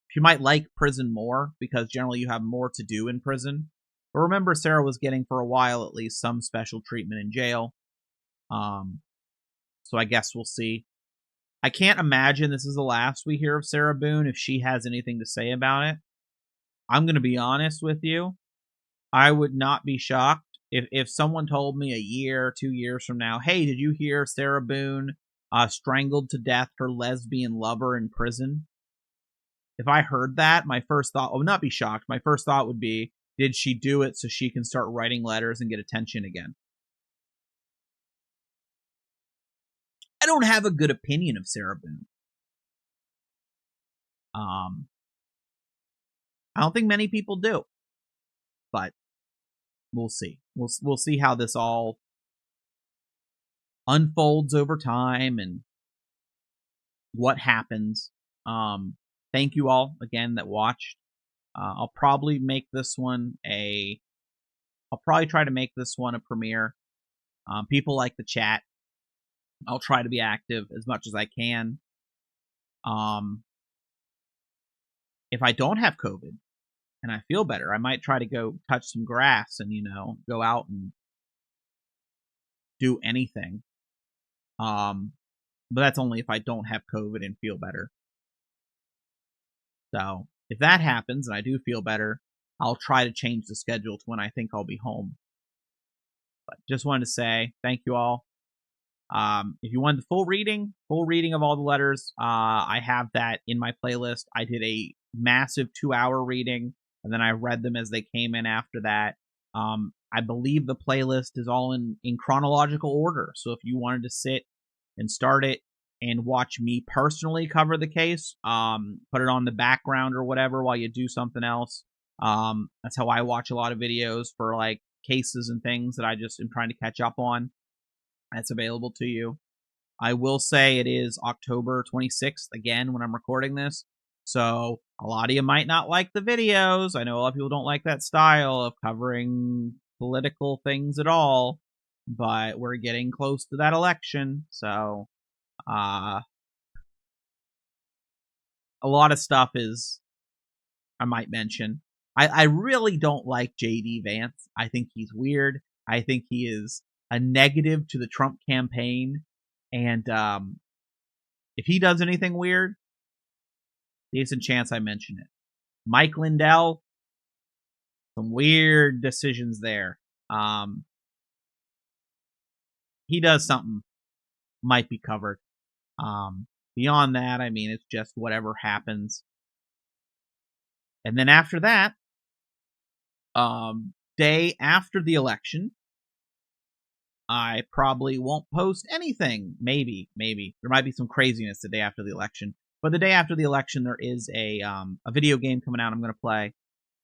she might like prison more because generally you have more to do in prison. But remember, Sarah was getting, for a while at least, some special treatment in jail. So I guess we'll see. I can't imagine this is the last we hear of Sarah Boone if she has anything to say about it. I'm going to be honest with you. I would not be shocked if someone told me a year, 2 years from now, hey, did you hear Sarah Boone strangled to death her lesbian lover in prison? If I heard that, my first thought, I would not be shocked. My first thought would be, did she do it so she can start writing letters and get attention again? I don't have a good opinion of Sarah Boone. I don't think many people do, but we'll see. We'll see how this all unfolds over time and what happens. Thank you all again that watched. I'll probably make this one I'll probably try to make this one a premiere. People like the chat. I'll try to be active as much as I can. If I don't have COVID and I feel better, I might try to go touch some grass and, go out and do anything. But that's only if I don't have COVID and feel better. So if that happens and I do feel better, I'll try to change the schedule to when I think I'll be home. But just wanted to say thank you all. If you want the full reading of all the letters, I have that in my playlist. I did a massive 2-hour reading, and then I read them as they came in after that. I believe the playlist is all in chronological order. So if you wanted to sit and start it and watch me personally cover the case, put it on the background or whatever while you do something else. That's how I watch a lot of videos for like cases and things that I just am trying to catch up on. That's available to you. I will say it is October 26th again when I'm recording this. So a lot of you might not like the videos. I know a lot of people don't like that style of covering political things at all, but we're getting close to that election. So a lot of stuff is, I might mention. I really don't like JD Vance. I think he's weird. I think he is a negative to the Trump campaign. And if he does anything weird, decent chance I mention it. Mike Lindell, some weird decisions there. He does something, might be covered. Beyond that, I mean, it's just whatever happens. And then after that, day after the election, I probably won't post anything. Maybe. There might be some craziness the day after the election. But the day after the election, there is a video game coming out I'm going to play.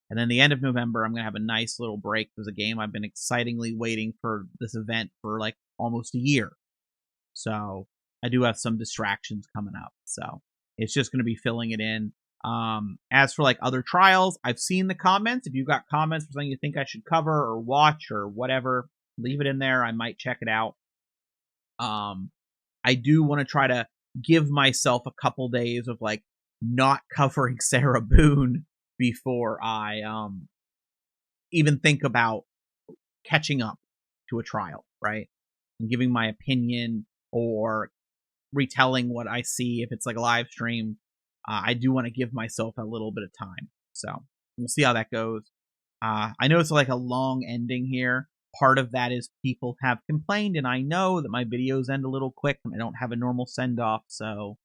And then the end of November, I'm going to have a nice little break. There's a game I've been excitingly waiting for this event for like almost a year. So I do have some distractions coming up. So it's just going to be filling it in. As for like other trials, I've seen the comments. If you've got comments for something you think I should cover or watch or whatever, leave it in there. I might check it out. I do want to try to give myself a couple days of like not covering Sarah Boone before I even think about catching up to a trial, right? And giving my opinion or retelling what I see if it's like a live stream. I do want to give myself a little bit of time. So we'll see how that goes. I know it's like a long ending here. Part of that is people have complained, and I know that my videos end a little quick and I don't have a normal send-off, so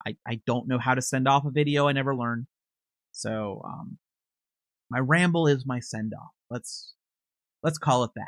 I don't know how to send off a video. I never learned. So my ramble is my send-off. Let's call it that.